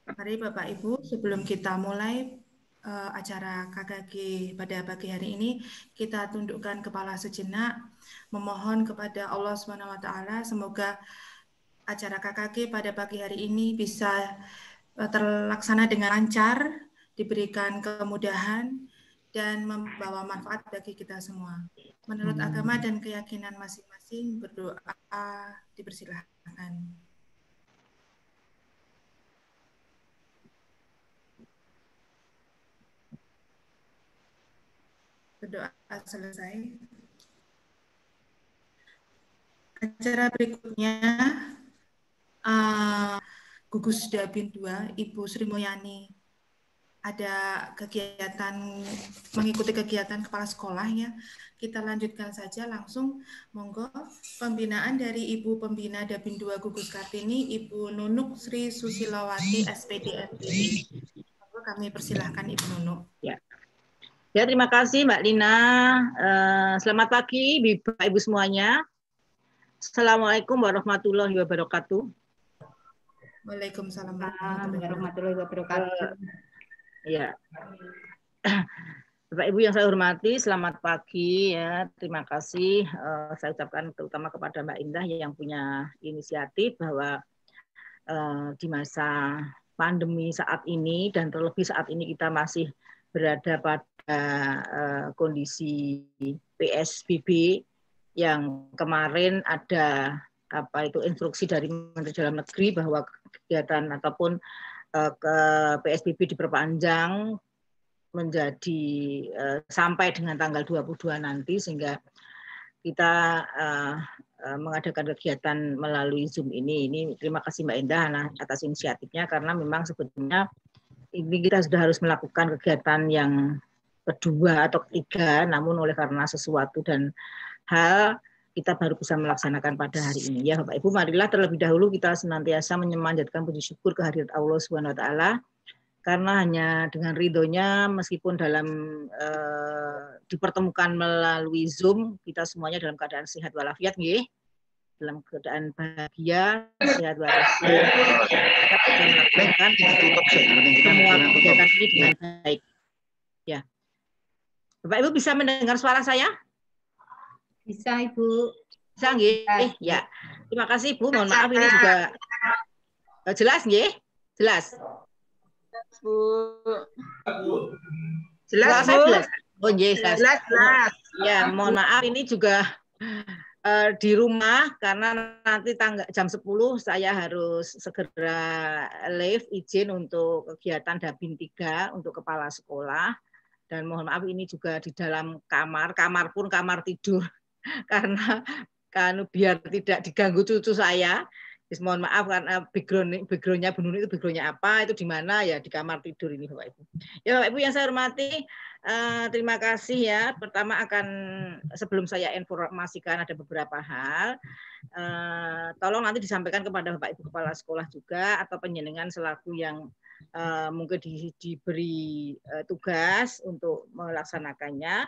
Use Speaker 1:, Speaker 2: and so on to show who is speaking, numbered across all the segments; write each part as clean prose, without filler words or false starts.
Speaker 1: Mari Bapak Ibu, sebelum kita mulai acara KKG pada pagi hari ini, kita tundukkan kepala sejenak, memohon kepada Allah SWT semoga acara KKG pada pagi hari ini bisa terlaksana dengan lancar, diberikan kemudahan, dan membawa manfaat bagi kita semua. Menurut agama dan keyakinan masing-masing, berdoa dipersilahkan. Berdoa selesai. Acara berikutnya gugus Dabin 2 Ibu Sri Mulyani ada kegiatan mengikuti kegiatan kepala sekolah ya. Kita lanjutkan saja langsung, monggo pembinaan dari Ibu Pembina Dabin 2 Gugus Kartini Ibu Nunuk Sri Susilawati SPD MPD. Monggo kami persilahkan Ibu Nunuk.
Speaker 2: Ya. Ya, terima kasih Mbak Lina. Selamat pagi Bapak Ibu semuanya. Assalamualaikum warahmatullahi wabarakatuh.
Speaker 1: Waalaikumsalam
Speaker 3: warahmatullahi wabarakatuh.
Speaker 2: Ya. Bapak Ibu yang saya hormati, selamat pagi ya. Terima kasih saya ucapkan terutama kepada Mbak Indah yang punya inisiatif bahwa di masa pandemi saat ini dan terlebih saat ini kita masih berada pada kondisi PSBB yang kemarin ada instruksi dari Menteri Dalam Negeri bahwa kegiatan ataupun ke PSBB diperpanjang menjadi sampai dengan tanggal 22 nanti, sehingga kita mengadakan kegiatan melalui Zoom ini. Terima kasih Mbak Indah atas inisiatifnya, karena memang sebetulnya ini kita sudah harus melakukan kegiatan yang kedua atau ketiga, namun oleh karena sesuatu dan hal kita baru bisa melaksanakan pada hari ini. Ya Bapak Ibu, marilah terlebih dahulu kita senantiasa memanjatkan puji syukur kehadirat Allah Subhanahu wa taala, karena hanya dengan ridhonya meskipun dalam dipertemukan melalui Zoom, kita semuanya dalam keadaan sehat walafiat nggih. Dalam keadaan bahagia, sehat walafiat, kita bisa melakukan semua kegiatan ini dengan baik. Ya, Bapak Ibu bisa mendengar suara saya?
Speaker 3: Bisa Ibu.
Speaker 2: Bisa nggih? Ya. Terima kasih Ibu. Mohon maaf ini juga jelas nggih? Jelas.
Speaker 4: Bu.
Speaker 2: Jelas Bu. Jelas. Oh nggih,
Speaker 4: jelas.
Speaker 2: Ya, mohon maaf ini juga di rumah karena nanti jam 10 saya harus segera live izin untuk kegiatan Dabin 3 untuk kepala sekolah, dan mohon maaf ini juga di dalam kamar pun kamar tidur karena kan biar tidak diganggu cucu saya. Mohon maaf karena backgroundnya Bu Nuni itu backgroundnya apa, itu di mana ya, di kamar tidur ini Bapak Ibu. Ya Bapak Ibu yang saya hormati, terima kasih ya. Pertama sebelum saya informasikan ada beberapa hal, tolong nanti disampaikan kepada Bapak Ibu Kepala Sekolah juga atau penjenengan selaku yang mungkin diberi tugas untuk melaksanakannya.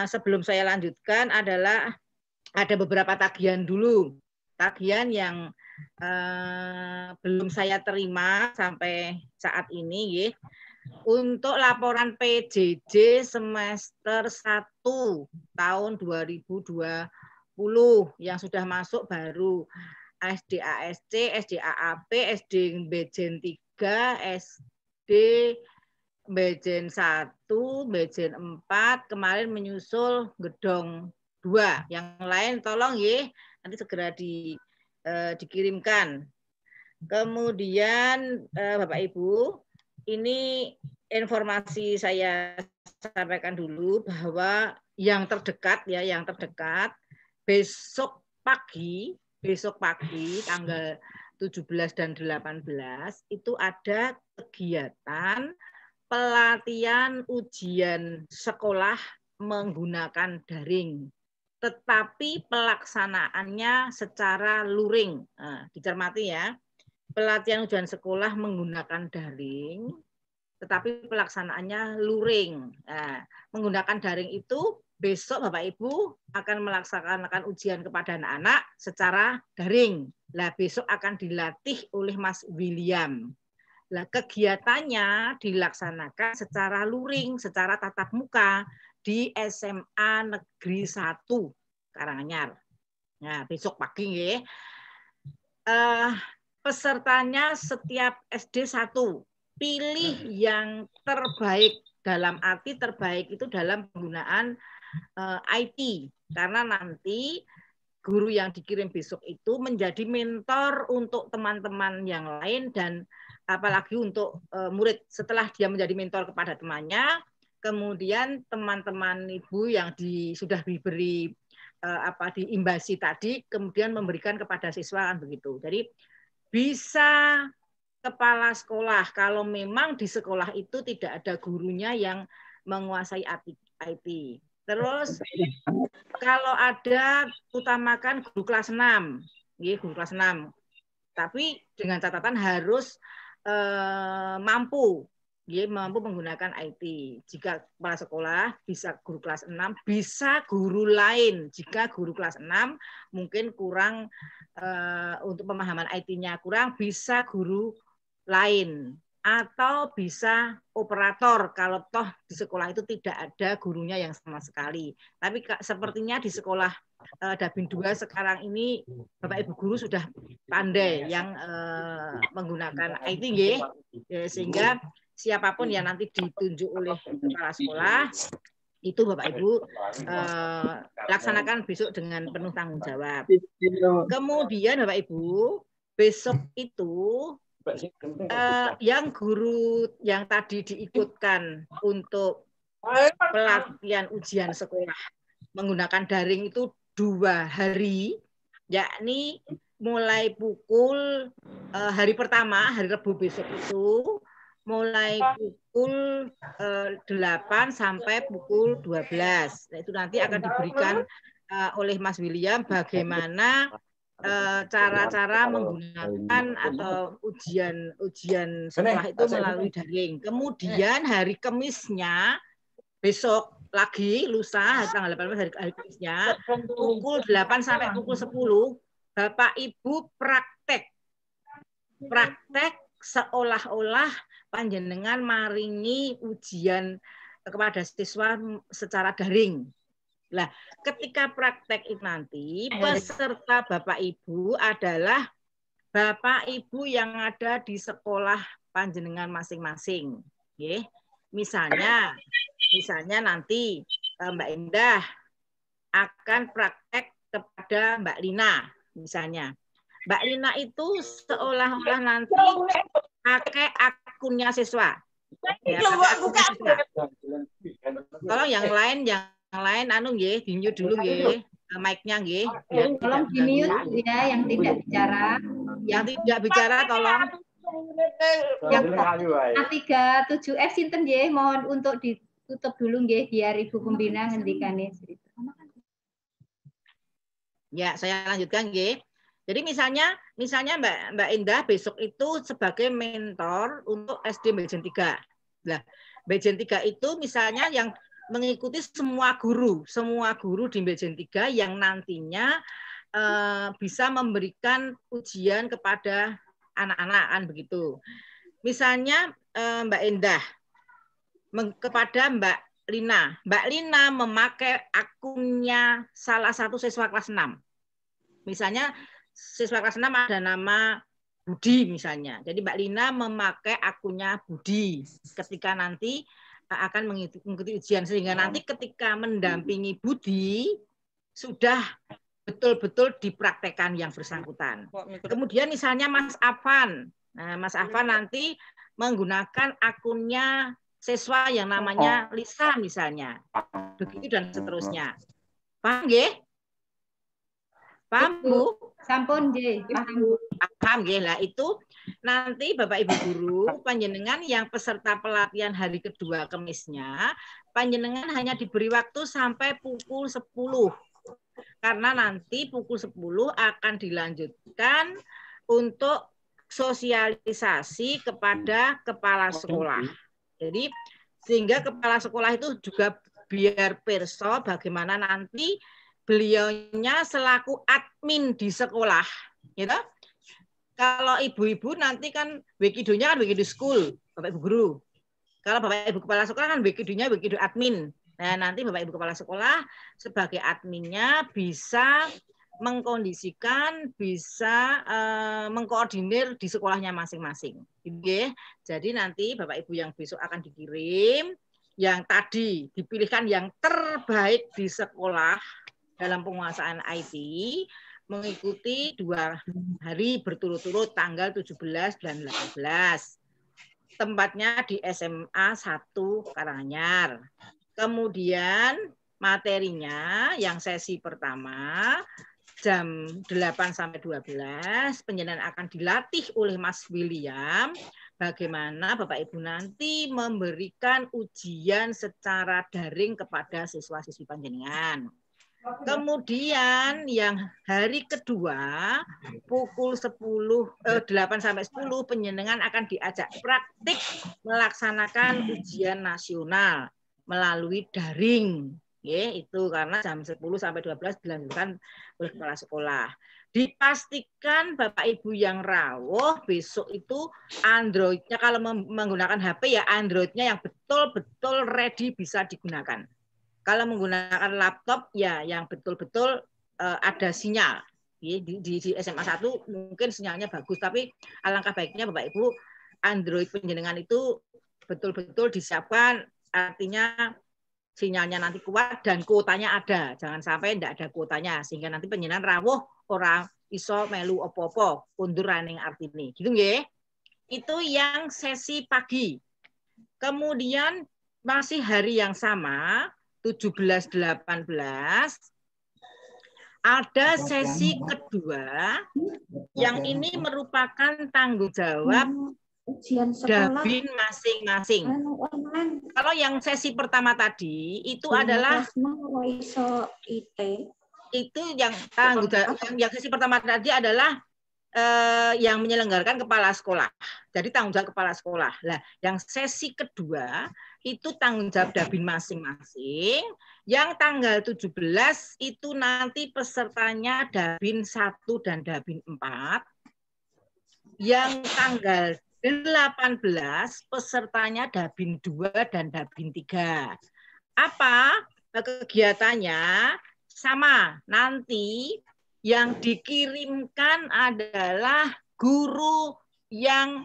Speaker 2: Sebelum saya lanjutkan adalah ada beberapa tagihan dulu. Tagihan yang belum saya terima sampai saat ini ya. Untuk laporan PJJ semester 1 tahun 2020 yang sudah masuk baru SD-ASC, SD-AAP, SD Bejen 3, SD Bejen 1, Bejen 4, kemarin menyusul Gedong 2. Yang lain tolong ya, nanti segera dikirimkan. Kemudian Bapak Ibu, ini informasi saya sampaikan dulu bahwa yang terdekat besok pagi tanggal 17 dan 18 itu ada kegiatan pelatihan ujian sekolah menggunakan daring, tetapi pelaksanaannya secara luring. Nah, dicermati ya, pelatihan ujian sekolah menggunakan daring, tetapi pelaksanaannya luring. Nah, menggunakan daring itu besok Bapak Ibu akan melaksanakan ujian kepada anak-anak secara daring. Nah, besok akan dilatih oleh Mas William. Nah, kegiatannya dilaksanakan secara luring, secara tatap muka di SMA Negeri 1 Karanganyar. Nah, besok pagi ya. Pesertanya setiap SD 1. Pilih yang terbaik, dalam arti terbaik itu dalam penggunaan IT. Karena nanti guru yang dikirim besok itu menjadi mentor untuk teman-teman yang lain dan apalagi untuk murid. Setelah dia menjadi mentor kepada temannya, kemudian teman-teman ibu yang sudah diberi diimbasi tadi, kemudian memberikan kepada siswa kan begitu. Jadi bisa kepala sekolah kalau memang di sekolah itu tidak ada gurunya yang menguasai IT. Terus kalau ada utamakan guru kelas 6, guru kelas 6. Tapi dengan catatan harus mampu menggunakan IT. Jika kepala sekolah bisa guru kelas 6, bisa guru lain. Jika guru kelas 6 mungkin kurang untuk pemahaman IT-nya kurang, bisa guru lain. Atau bisa operator kalau toh di sekolah itu tidak ada gurunya yang sama sekali. Tapi sepertinya di sekolah Dabin 2 sekarang ini Bapak Ibu guru sudah pandai yang menggunakan IT ya, sehingga siapapun yang nanti ditunjuk oleh kepala sekolah itu Bapak Ibu laksanakan besok dengan penuh tanggung jawab. Kemudian Bapak Ibu besok itu yang guru yang tadi diikutkan untuk pelatihan ujian sekolah menggunakan daring itu 2 hari, yakni mulai pukul hari pertama, hari Rabu besok itu mulai pukul 8 sampai pukul 12. Nah, itu nanti akan diberikan oleh Mas William bagaimana cara-cara menggunakan atau ujian sekolah itu melalui daring. Kemudian hari Kemisnya besok lagi lusa tanggal 18 hari Kemisnya pukul 8 sampai pukul 10 Bapak Ibu praktek seolah-olah panjenengan maringi ujian kepada siswa secara daring. Nah, ketika praktek itu nanti peserta Bapak Ibu adalah Bapak Ibu yang ada di sekolah panjenengan masing-masing. Misalnya nanti Mbak Indah akan praktek kepada Mbak Lina misalnya. Mbak Lina itu seolah-olah nanti pakai akunnya siswa. Ya, Tolong yang lain di-mute dulu mic-nya
Speaker 3: Tolong di-mute ya yang tidak bicara.
Speaker 2: Yang tidak bicara tolong.
Speaker 3: Yang A37F sinten nggih, mohon untuk ditutup dulu nggih biar Ibu Pembina ngendikane cerita.
Speaker 2: Ya, saya lanjutkan nggih. Jadi misalnya Mbak Indah besok itu sebagai mentor untuk SD Bejen 3. Nah, Bejen 3 itu misalnya yang mengikuti semua guru di Bejen 3 yang nantinya bisa memberikan ujian kepada anak-anak kan begitu. Misalnya Mbak Indah kepada Mbak Lina memakai akunnya salah satu siswa kelas 6. Misalnya siswa kelas 6 ada nama Budi misalnya. Jadi Mbak Lina memakai akunnya Budi ketika nanti akan mengikuti ujian sehingga nanti ketika mendampingi Budi sudah betul-betul dipraktekkan yang bersangkutan. Kemudian misalnya Mas Afan. Nah, Mas Afan nanti menggunakan akunnya siswa yang namanya Lisa misalnya. Begitu dan seterusnya. Paham nggih? Paham Bu?
Speaker 3: Sampun nggih,
Speaker 2: paham nggih. Lah itu nanti Bapak Ibu guru panjenengan yang peserta pelatihan hari kedua Kemisnya, panjenengan hanya diberi waktu sampai pukul 10. Karena nanti pukul 10 akan dilanjutkan untuk sosialisasi kepada kepala sekolah. Jadi sehingga kepala sekolah itu juga biar perso bagaimana nanti beliaunya selaku admin di sekolah, gitu, kalau ibu-ibu nanti kan Wikido-nya kan Wikido School, Bapak Ibu guru. Kalau Bapak Ibu kepala sekolah kan Wikido-nya Wikido admin. Nah, nanti Bapak Ibu kepala sekolah sebagai adminnya bisa mengkondisikan, bisa mengkoordinir di sekolahnya masing-masing. Oke. Jadi nanti Bapak Ibu yang besok akan dikirim, yang tadi dipilihkan yang terbaik di sekolah dalam penguasaan IT, mengikuti 2 hari berturut-turut tanggal 17 dan 18. Tempatnya di SMA 1 Karanganyar. Kemudian materinya yang sesi pertama jam 8 sampai 12 penjelasan akan dilatih oleh Mas William bagaimana Bapak Ibu nanti memberikan ujian secara daring kepada siswa-siswi panjenengan. Kemudian yang hari kedua pukul 8 sampai 10 penjenengan akan diajak praktik melaksanakan ujian nasional melalui daring. Ya, itu karena jam 10 sampai 12 dilanjutkan oleh kepala sekolah. Dipastikan Bapak Ibu yang rawuh besok itu Android-nya kalau menggunakan HP ya Android-nya yang betul-betul ready bisa digunakan. Kalau menggunakan laptop ya yang betul-betul ada sinyal. Di SMA 1 mungkin sinyalnya bagus, tapi alangkah baiknya Bapak Ibu Android penjenengan itu betul-betul disiapkan, artinya sinyalnya nanti kuat dan kuotanya ada. Jangan sampai tidak ada kuotanya sehingga nanti penjenengan rawuh orang iso melu opo-opo kundur running artine. Gitu nggih. Itu yang sesi pagi. Kemudian masih hari yang sama 17-18 ada sesi kedua yang ini merupakan tanggung jawab Dabin masing-masing. Kalau yang sesi pertama tadi itu adalah itu yang tanggung jawab yang sesi pertama tadi adalah yang menyelenggarakan kepala sekolah. Jadi tanggung jawab kepala sekolah. Nah, yang sesi kedua itu tanggung jawab Dabin masing-masing. Yang tanggal 17 itu nanti pesertanya Dabin 1 dan Dabin 4. Yang tanggal 18 pesertanya Dabin 2 dan Dabin 3. Apa kegiatannya? Sama, nanti yang dikirimkan adalah guru yang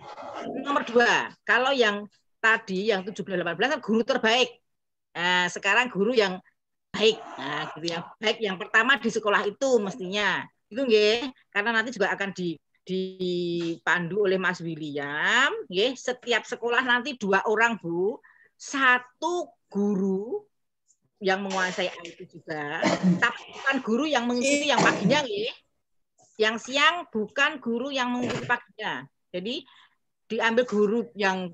Speaker 2: nomor 2. Kalau yang tadi yang 17-18 kan guru terbaik. Nah, sekarang guru yang baik. Nah, guru yang baik yang pertama di sekolah itu mestinya. Itu nggih, karena nanti juga akan dipandu oleh Mas William, nggih. Setiap sekolah nanti 2 orang, Bu. 1 guru yang menguasai IT juga, tapi bukan guru yang mengikuti yang paginya, nggih. Yang siang bukan guru yang mengikuti paginya. Jadi diambil guru yang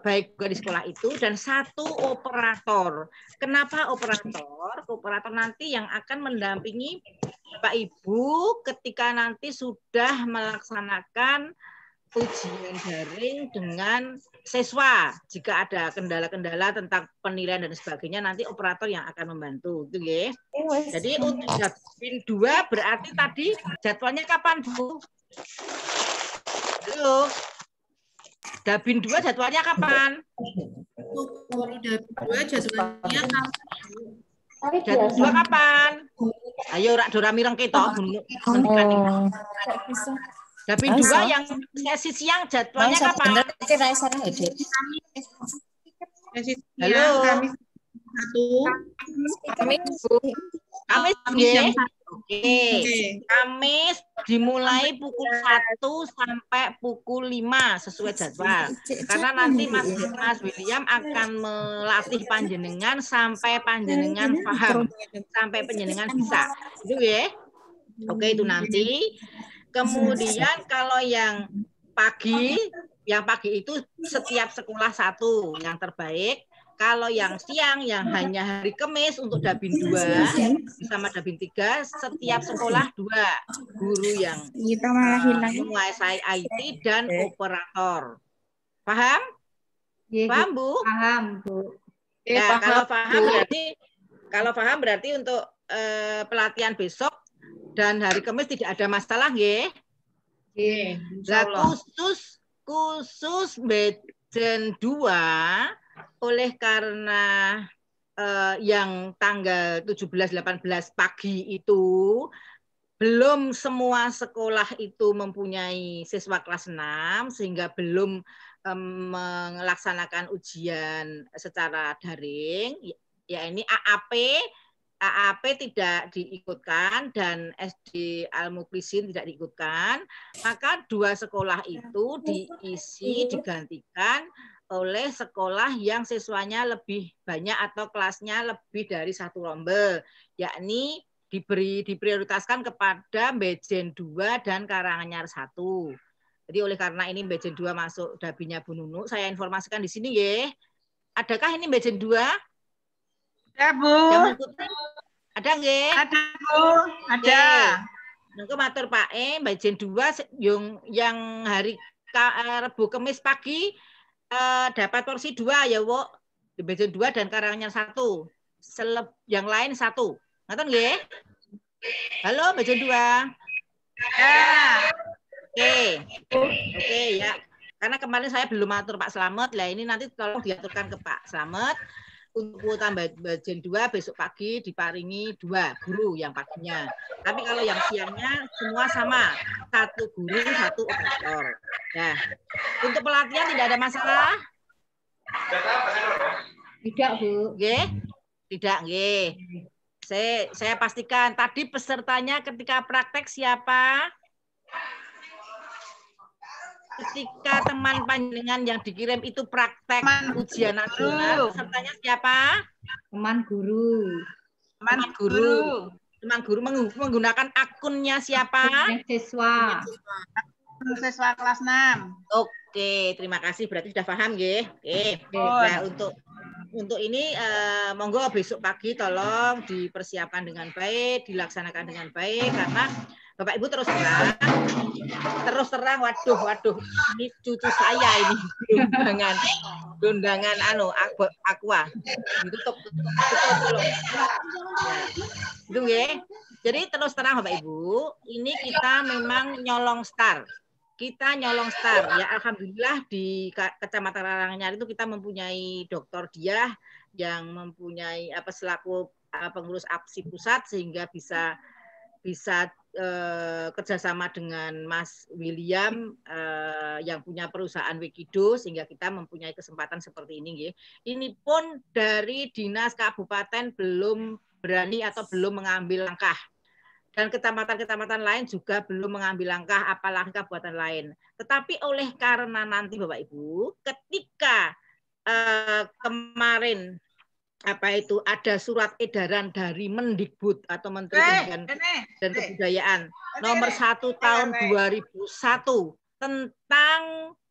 Speaker 2: baik juga di sekolah itu dan 1 operator. Kenapa operator? Operator nanti yang akan mendampingi Bapak Ibu ketika nanti sudah melaksanakan ujian daring dengan siswa. Jika ada kendala-kendala tentang penilaian dan sebagainya, nanti operator yang akan membantu. Gitu, ya. Jadi untuk Dabin 2 berarti tadi jadwalnya kapan, Bu? Halo? Dabin 2 jadwalnya kapan?
Speaker 1: Kalau Dabin 2 jadwalnya kapan?
Speaker 2: Dabin 2 kapan? Ayo rak dora mireng keto. Dabin 2 yang sesi siang jadwalnya kapan?
Speaker 1: Sesi siang
Speaker 2: halo.
Speaker 1: Kamis 1.
Speaker 2: Kamis ya. Oke. Kamis dimulai pukul 1 sampai pukul 5 sesuai jadwal. Karena nanti Mas William akan melatih panjenengan sampai panjenengan paham, sampai panjenengan bisa. Itu ya. Oke, itu nanti. Kemudian kalau yang pagi itu setiap sekolah 1 yang terbaik. Kalau yang siang yang hanya hari Kamis untuk Dabin 2 bersama Dabin 3 setiap sekolah 2 guru yang menguasai IT dan operator. Paham? Paham, Bu?
Speaker 3: Paham, Bu.
Speaker 2: Ya, kalau paham berarti untuk pelatihan besok dan hari Kamis tidak ada masalah, nggih. Nah, khusus Bejen 2 oleh karena yang tanggal 17-18 pagi itu belum semua sekolah itu mempunyai siswa kelas 6 sehingga belum melaksanakan ujian secara daring. Ya ini AAP tidak diikutkan dan SD Al-Muklisin tidak diikutkan, maka 2 sekolah itu digantikan oleh sekolah yang siswanya lebih banyak atau kelasnya lebih dari 1 rombel, yakni diprioritaskan kepada Bejen 2 dan Karanganyar 1. Jadi oleh karena ini Bejen 2 masuk Dabinya Bu Nunu, saya informasikan di sini ya. Adakah ini Bejen 2?
Speaker 4: Ada, Bu.
Speaker 2: Yang mengikuti? Ada nggih?
Speaker 4: Ada, Bu. Ada.
Speaker 2: Nunggu matur Pak Bejen 2 yang hari Rebu Kemis pagi dapat porsi 2 ya, Bu. Di Bejen 2 dan Karanganyar 1. Yang lain 1. Ngaten nggih? Halo Bejen 2.
Speaker 4: Ya.
Speaker 2: Oke ya. Karena kemarin saya belum atur Pak Slamet. Lah ini nanti tolong diaturkan ke Pak Slamet. Untuk kuota Bejen 2 besok pagi diparingi 2 guru yang paginya. Tapi kalau yang siangnya semua sama. 1 guru, 1 operator. Nah, untuk pelatihan tidak ada masalah?
Speaker 3: Tidak, Bu.
Speaker 2: Nggih? Tidak, nggih. Saya pastikan tadi pesertanya ketika praktek siapa? Ketika teman panjenengan yang dikirim itu praktek ujian nasional, pesertanya siapa?
Speaker 3: Teman guru.
Speaker 2: Teman guru. Teman guru menggunakan akunnya siapa?
Speaker 3: Siswa.
Speaker 4: Siswa kelas 6.
Speaker 2: Oke, terima kasih. Berarti sudah paham, nggih. Oke. Nah, untuk ini monggo besok pagi tolong dipersiapkan dengan baik, dilaksanakan dengan baik karena Bapak Ibu terus terang, waduh, ini cucu saya ini undangan aqua. Ditutup tolong. Itu nggih. Jadi terus terang Bapak Ibu, ini kita memang nyolong star. Kita nyolong star ya, alhamdulillah di Kecamatan Karanganyar itu kita mempunyai Dr. Diah yang mempunyai selaku pengurus APSI pusat sehingga bisa kerjasama dengan Mas William yang punya perusahaan Wikido sehingga kita mempunyai kesempatan seperti ini. Nggih. Ini pun dari Dinas Kabupaten belum berani atau belum mengambil langkah. Dan kecamatan-kecamatan lain juga belum mengambil langkah, apalagi kabupaten lain. Tetapi oleh karena nanti Bapak Ibu, ketika kemarin ada surat edaran dari Mendikbud atau Menteri Pendidikan dan Kebudayaan nomor 1 tahun 2001 tentang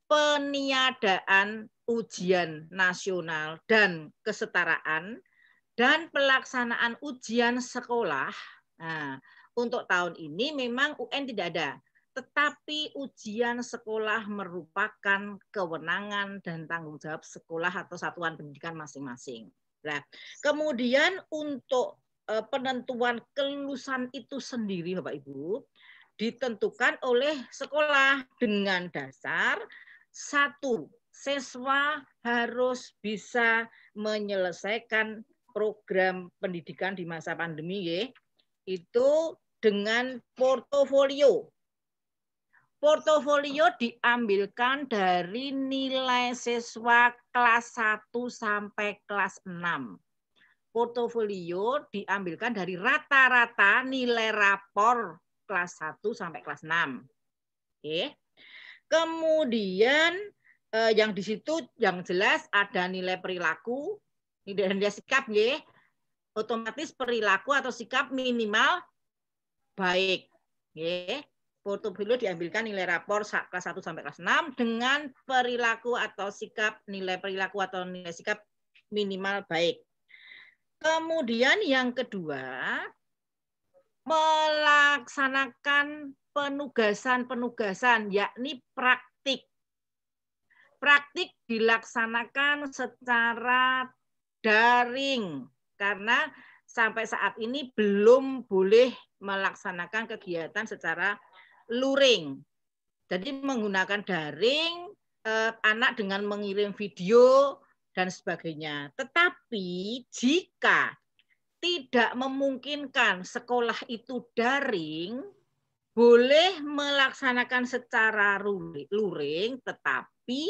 Speaker 2: peniadaan ujian nasional dan kesetaraan dan pelaksanaan ujian sekolah. Nah, untuk tahun ini memang UN tidak ada, tetapi ujian sekolah merupakan kewenangan dan tanggung jawab sekolah atau satuan pendidikan masing-masing. Nah, kemudian untuk penentuan kelulusan itu sendiri Bapak Ibu ditentukan oleh sekolah dengan dasar 1, siswa harus bisa menyelesaikan program pendidikan di masa pandemi ya, itu dengan portofolio. Portofolio diambilkan dari nilai siswa kelas 1 sampai kelas 6. Portofolio diambilkan dari rata-rata nilai rapor kelas 1 sampai kelas 6. Oke. Kemudian yang di situ yang jelas ada nilai perilaku, nilai sikap nggih. Otomatis perilaku atau sikap minimal baik. Nggih. Portofolio diambilkan nilai rapor kelas 1 sampai kelas 6 dengan perilaku atau sikap, nilai perilaku atau nilai sikap minimal baik. Kemudian yang kedua, melaksanakan penugasan-penugasan, yakni praktik. Praktik dilaksanakan secara daring, karena sampai saat ini belum boleh melaksanakan kegiatan secara luring. Jadi menggunakan daring, anak dengan mengirim video dan sebagainya. Tetapi jika tidak memungkinkan sekolah itu daring, boleh melaksanakan secara luring, tetapi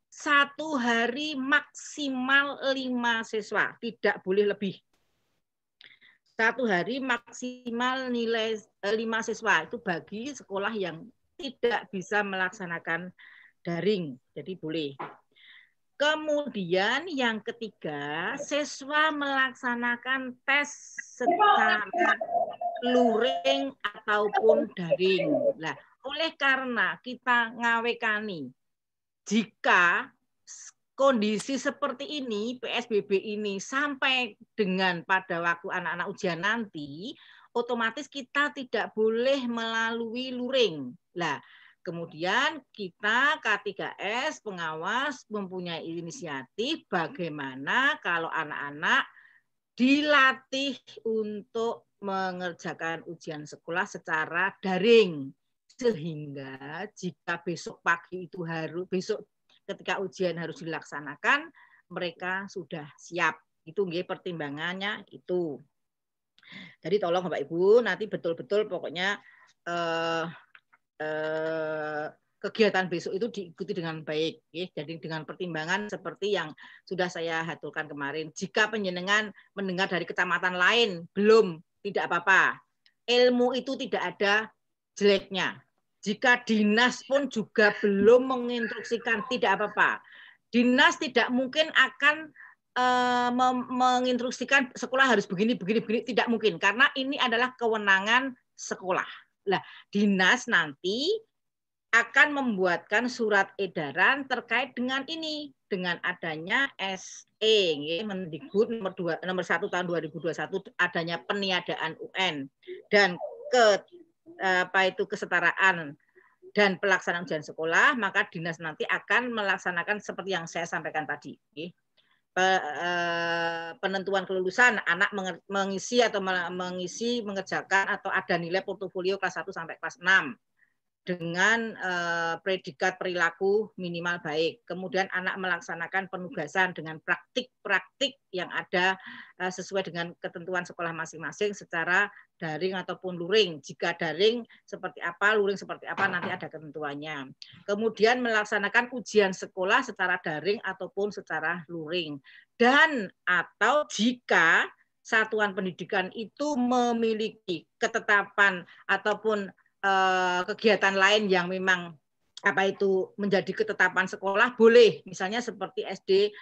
Speaker 2: 1 hari maksimal 5 siswa, tidak boleh lebih. 1 hari maksimal nilai 5 siswa, itu bagi sekolah yang tidak bisa melaksanakan daring, jadi boleh. Kemudian yang ketiga, siswa melaksanakan tes secara luring ataupun daring. Nah, oleh karena kita ngawekani, jika kondisi seperti ini, PSBB ini sampai dengan pada waktu anak-anak ujian nanti, otomatis kita tidak boleh melalui luring. Nah, kemudian kita K3S pengawas mempunyai inisiatif bagaimana kalau anak-anak dilatih untuk mengerjakan ujian sekolah secara daring, sehingga jika besok pagi itu besok ketika ujian harus dilaksanakan, mereka sudah siap. Itu nggih pertimbangannya itu. Jadi tolong Bapak Ibu nanti betul-betul pokoknya kegiatan besok itu diikuti dengan baik, ya. Jadi dengan pertimbangan seperti yang sudah saya haturkan kemarin. Jika penjenengan mendengar dari kecamatan lain belum, tidak apa-apa. Ilmu itu tidak ada jeleknya. Jika dinas pun juga belum menginstruksikan, tidak apa-apa. Dinas tidak mungkin akan menginstruksikan sekolah harus begini, tidak mungkin. Karena ini adalah kewenangan sekolah. Nah, dinas nanti akan membuatkan surat edaran terkait dengan ini, dengan adanya SE, Mendikbud nomor 1 tahun 2021, adanya peniadaan UN dan kesetaraan dan pelaksanaan ujian sekolah, maka dinas nanti akan melaksanakan seperti yang saya sampaikan tadi. Penentuan kelulusan anak mengisi atau mengerjakan atau ada nilai portofolio kelas 1 sampai kelas 6 dengan predikat perilaku minimal baik. Kemudian anak melaksanakan penugasan dengan praktik-praktik yang ada sesuai dengan ketentuan sekolah masing-masing secara daring ataupun luring. Jika daring seperti apa, luring seperti apa, nanti ada ketentuannya. Kemudian melaksanakan ujian sekolah secara daring ataupun secara luring. Dan atau jika satuan pendidikan itu memiliki ketetapan ataupun kegiatan lain yang memang menjadi ketetapan sekolah, boleh. Misalnya seperti SD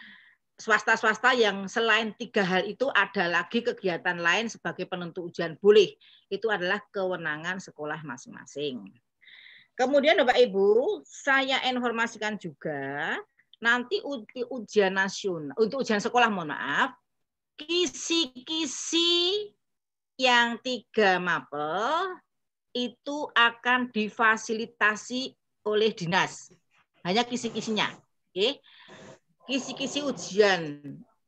Speaker 2: swasta-swasta yang selain 3 hal itu ada lagi kegiatan lain sebagai penentu ujian, boleh. Itu adalah kewenangan sekolah masing-masing. Kemudian Bapak Ibu, saya informasikan juga nanti ujian nasional, untuk ujian sekolah mohon maaf, kisi-kisi yang 3 mapel itu akan difasilitasi oleh dinas. Hanya kisi-kisinya. Oke. Kisi-kisi ujian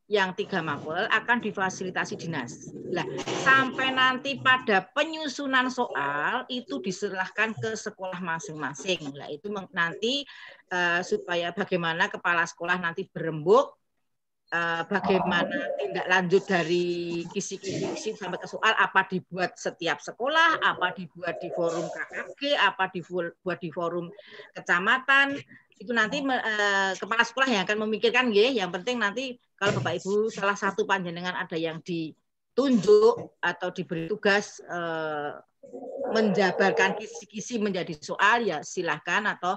Speaker 2: yang 3 mapel akan difasilitasi dinas. Nah, sampai nanti pada penyusunan soal itu diserahkan ke sekolah masing-masing. Nah, itu nanti supaya bagaimana kepala sekolah nanti berembuk bagaimana tindak lanjut dari kisi-kisi sampai ke soal, apa dibuat setiap sekolah, apa dibuat di forum KKG, apa dibuat di forum kecamatan, itu nanti kepala sekolah yang akan memikirkan, ya. Yang penting nanti kalau Bapak Ibu salah satu panjenengan ada yang ditunjuk atau diberi tugas menjabarkan kisi-kisi menjadi soal, ya silahkan atau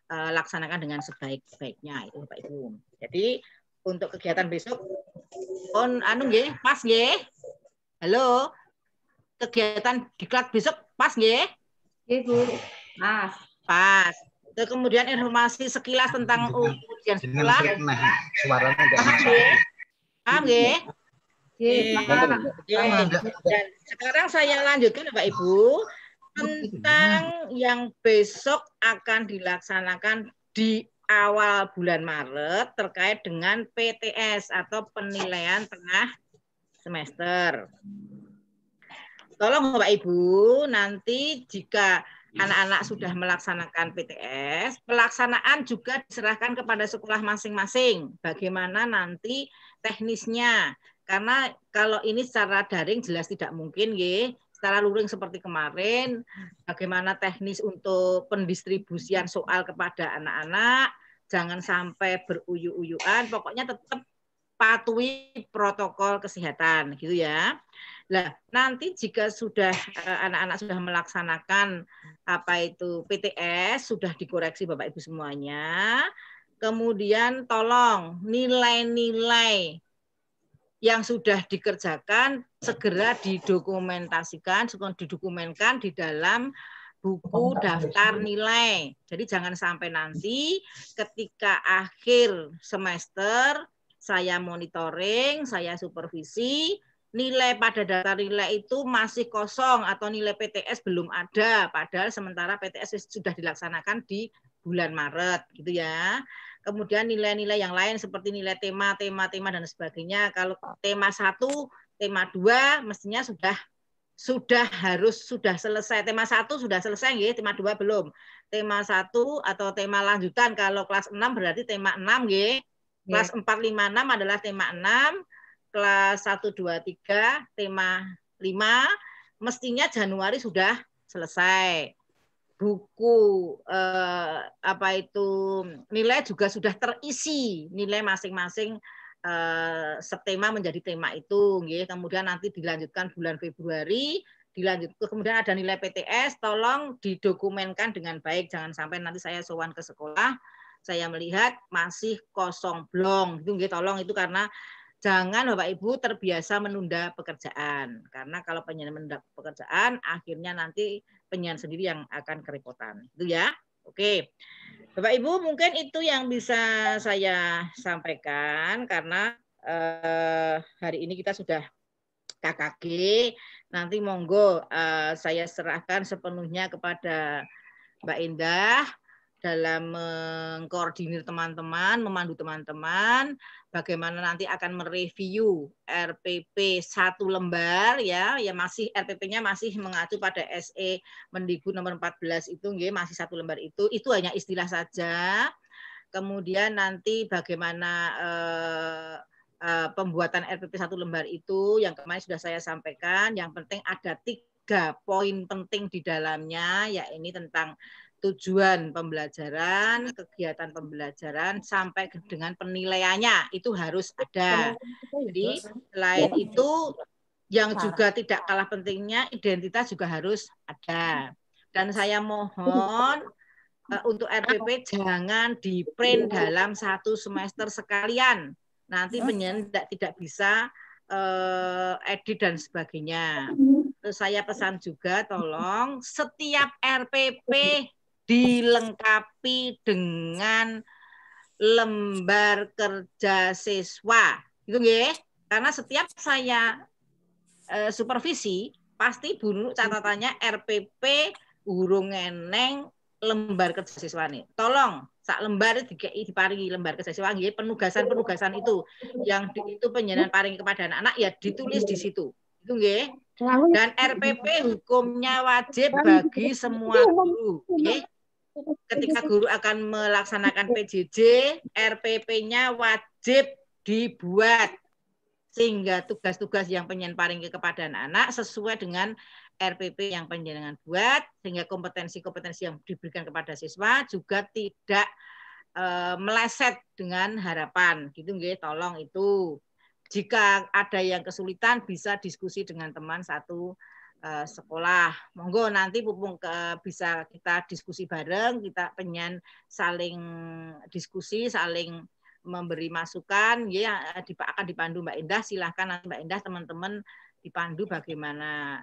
Speaker 2: laksanakan dengan sebaik-baiknya itu Bapak Ibu. Jadi untuk kegiatan besok, pas nggih? Halo, kegiatan diklat besok pas nggih?
Speaker 3: Nggih, Bu.
Speaker 2: Pas. Kemudian informasi sekilas tentang ujian sekolah.
Speaker 5: Suaranya enggak
Speaker 2: Paham nggih? Dan sekarang saya lanjutkan Bapak Ibu tentang yang besok akan dilaksanakan di awal bulan Maret terkait dengan PTS atau penilaian tengah semester. Tolong Bapak Ibu, nanti jika anak-anak sudah melaksanakan PTS, pelaksanaan juga diserahkan kepada sekolah masing-masing. Bagaimana nanti teknisnya? Karena kalau ini secara daring jelas tidak mungkin, ya. Secara luring seperti kemarin, bagaimana teknis untuk pendistribusian soal kepada anak-anak, jangan sampai beruyu-uyuan, pokoknya tetap patuhi protokol kesehatan, gitu ya. Nah, nanti jika sudah anak-anak sudah melaksanakan apa itu PTS, sudah dikoreksi Bapak Ibu semuanya, kemudian tolong nilai-nilai yang sudah dikerjakan segera didokumentasikan, didokumenkan di dalam buku daftar nilai. Jadi jangan sampai nanti ketika akhir semester saya monitoring, saya supervisi, nilai pada daftar nilai itu masih kosong atau nilai PTS belum ada, padahal sementara PTS sudah dilaksanakan di bulan Maret, gitu ya. Kemudian nilai-nilai yang lain seperti nilai tema dan sebagainya. Kalau tema 1, tema 2 mestinya sudah selesai. Tema 1 sudah selesai, ya. Tema 2 belum. Tema 1 atau tema lanjutan kalau kelas 6 berarti tema 6, ya. Kelas 4, 5, 6 adalah tema 6. Kelas 1, 2, 3 tema 5 mestinya Januari sudah selesai. Buku apa itu nilai juga sudah terisi, nilai masing-masing subtema menjadi tema itu, ya. Kemudian nanti dilanjutkan bulan Februari, kemudian ada nilai PTS, tolong didokumenkan dengan baik, jangan sampai nanti saya sowan ke sekolah, saya melihat masih kosong blong, itu, ya. Tolong itu karena jangan Bapak Ibu terbiasa menunda pekerjaan, karena kalau penyiaran menunda pekerjaan, akhirnya nanti penyiaran sendiri yang akan kerepotan. Itu, ya. Oke. Bapak Ibu, mungkin itu yang bisa saya sampaikan, karena hari ini kita sudah KKG. Nanti monggo saya serahkan sepenuhnya kepada Mbak Indah dalam mengkoordinir teman-teman, memandu teman-teman, bagaimana nanti akan mereview RPP 1 lembar, ya masih RPP-nya masih mengacu pada SE Mendikbud nomor 14 itu, ya, masih 1 lembar itu hanya istilah saja. Kemudian nanti bagaimana pembuatan RPP 1 lembar itu yang kemarin sudah saya sampaikan, yang penting ada 3 poin penting di dalamnya, ya ini tentang tujuan pembelajaran, kegiatan pembelajaran, sampai dengan penilaiannya itu harus ada. Jadi selain itu yang juga tidak kalah pentingnya identitas juga harus ada. Dan saya mohon untuk RPP jangan di-print dalam 1 semester sekalian. Nanti penyiaran tidak bisa edit dan sebagainya. Terus saya pesan juga tolong setiap RPP dilengkapi dengan lembar kerja siswa, gitu ya. Karena setiap saya supervisi pasti bunyi catatannya RPP urung eneng lembar kerja siswa nih. Tolong sak lembar diparingi lembar kerja siswa, penugasan itu yang itu penjenengan paringi kepada anak-anak ya ditulis di situ. Itu nggih. Dan RPP hukumnya wajib bagi semua guru, nggih. Ketika guru akan melaksanakan PJJ, RPP-nya wajib dibuat sehingga tugas-tugas yang penyen paring kepada anak-anak sesuai dengan RPP yang penjenengan buat, sehingga kompetensi-kompetensi yang diberikan kepada siswa juga tidak meleset dengan harapan, gitu nggih. Tolong itu. Jika ada yang kesulitan bisa diskusi dengan teman satu sekolah. Monggo nanti pupung bisa kita diskusi bareng, kita pengen saling diskusi, saling memberi masukan, ya akan dipandu Mbak Indah. Silahkan nanti Mbak Indah teman-teman dipandu bagaimana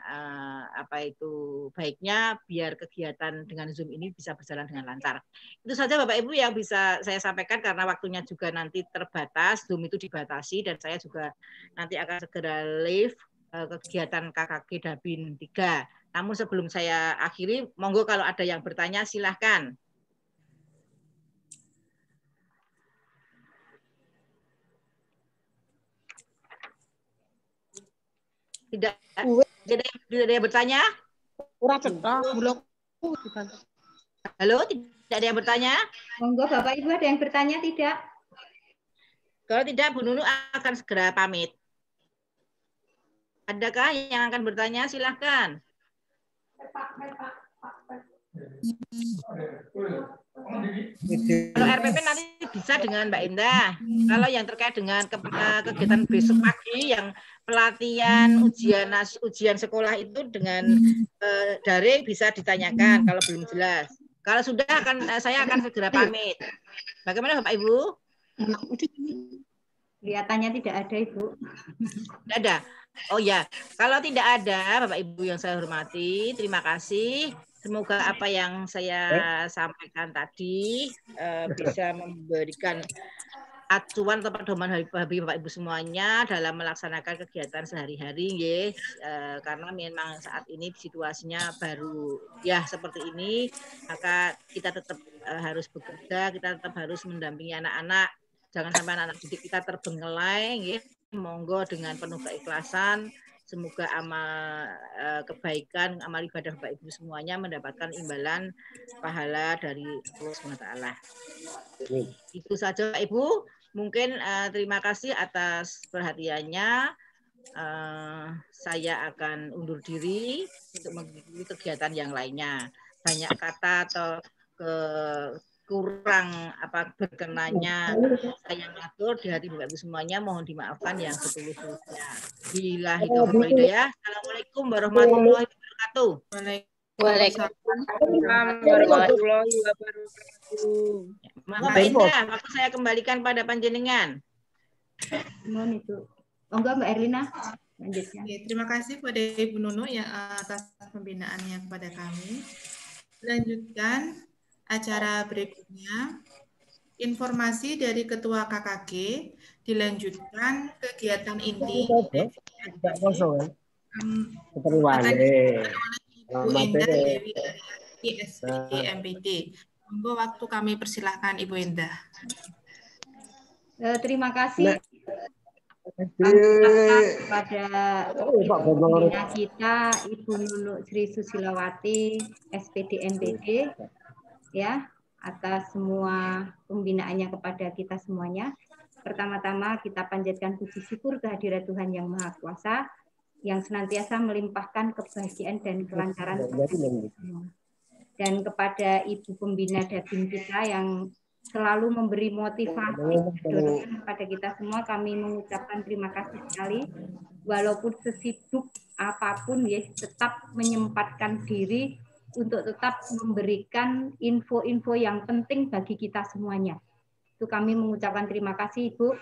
Speaker 2: apa itu baiknya biar kegiatan dengan Zoom ini bisa berjalan dengan lancar. Itu saja Bapak Ibu yang bisa saya sampaikan karena waktunya juga nanti terbatas, Zoom itu dibatasi dan saya juga nanti akan segera live kegiatan KKG Dabin 3. Namun sebelum saya akhiri, monggo kalau ada yang bertanya silahkan. Tidak ada yang bertanya? Halo, tidak ada yang bertanya?
Speaker 3: Monggo Bapak Ibu ada yang bertanya tidak?
Speaker 2: Kalau tidak, Bu Nunu akan segera pamit. Adakah yang akan bertanya? Silahkan. Kalau RPP nanti bisa dengan Mbak Indah. Kalau yang terkait dengan kegiatan besok pagi yang pelatihan ujian sekolah itu dengan daring bisa ditanyakan kalau belum jelas. Kalau sudah saya akan segera pamit. Bagaimana Bapak Ibu?
Speaker 3: Kelihatannya tidak ada Ibu.
Speaker 2: Tidak ada. Oh ya, kalau tidak ada Bapak Ibu yang saya hormati, terima kasih. Semoga apa yang saya sampaikan tadi bisa memberikan acuan atau pedoman bagi Bapak Ibu semuanya dalam melaksanakan kegiatan sehari-hari, karena memang saat ini situasinya baru ya seperti ini, maka kita tetap harus bekerja, kita tetap harus mendampingi anak-anak, jangan sampai anak-anak didik kita terbengkelai, monggo dengan penuh keikhlasan. Semoga amal kebaikan, amal ibadah Bapak Ibu semuanya mendapatkan imbalan pahala dari Allah SWT. Itu saja Bapak Ibu. Mungkin terima kasih atas perhatiannya. Saya akan undur diri untuk mengikuti kegiatan yang lainnya. Banyak kata atau kurang berkenanya saya ngatur di hati Bapak Ibu semuanya, mohon dimaafkan yang setulus-tulusnya. Billahi taufiq wal hidayah. Assalamualaikum warahmatullahi wabarakatuh.
Speaker 4: Waalaikumsalam warahmatullahi wabarakatuh.
Speaker 2: Mbak Indah, waktu saya kembalikan pada panjenengan.
Speaker 3: Mohon itu. Enggak Mbak Erlina. Lanjutnya.
Speaker 1: Terima kasih kepada Ibu Nunu ya atas pembinaannya kepada kami. Lanjutkan acara berikutnya, informasi dari Ketua KKG, dilanjutkan kegiatan inti Ibu Indah Dewi ISPD MPD. Monggo waktu kami persilahkan Ibu Indah.
Speaker 3: Terima kasih kepada pembina kita Ibu Nunu Sri Susilawati SPD MPD ya atas semua pembinaannya kepada kita semuanya. Pertama-tama kita panjatkan puji syukur kehadirat Tuhan Yang Maha Kuasa yang senantiasa melimpahkan kebahagiaan dan kelancaran kepada kita semua. Dan kepada Ibu Pembina Dabin kita yang selalu memberi motivasi dan dorongan kepada kita semua, kami mengucapkan terima kasih sekali. Walaupun sesibuk apapun ya tetap menyempatkan diri untuk tetap memberikan info-info yang penting bagi kita semuanya. Itu kami mengucapkan terima kasih Ibu.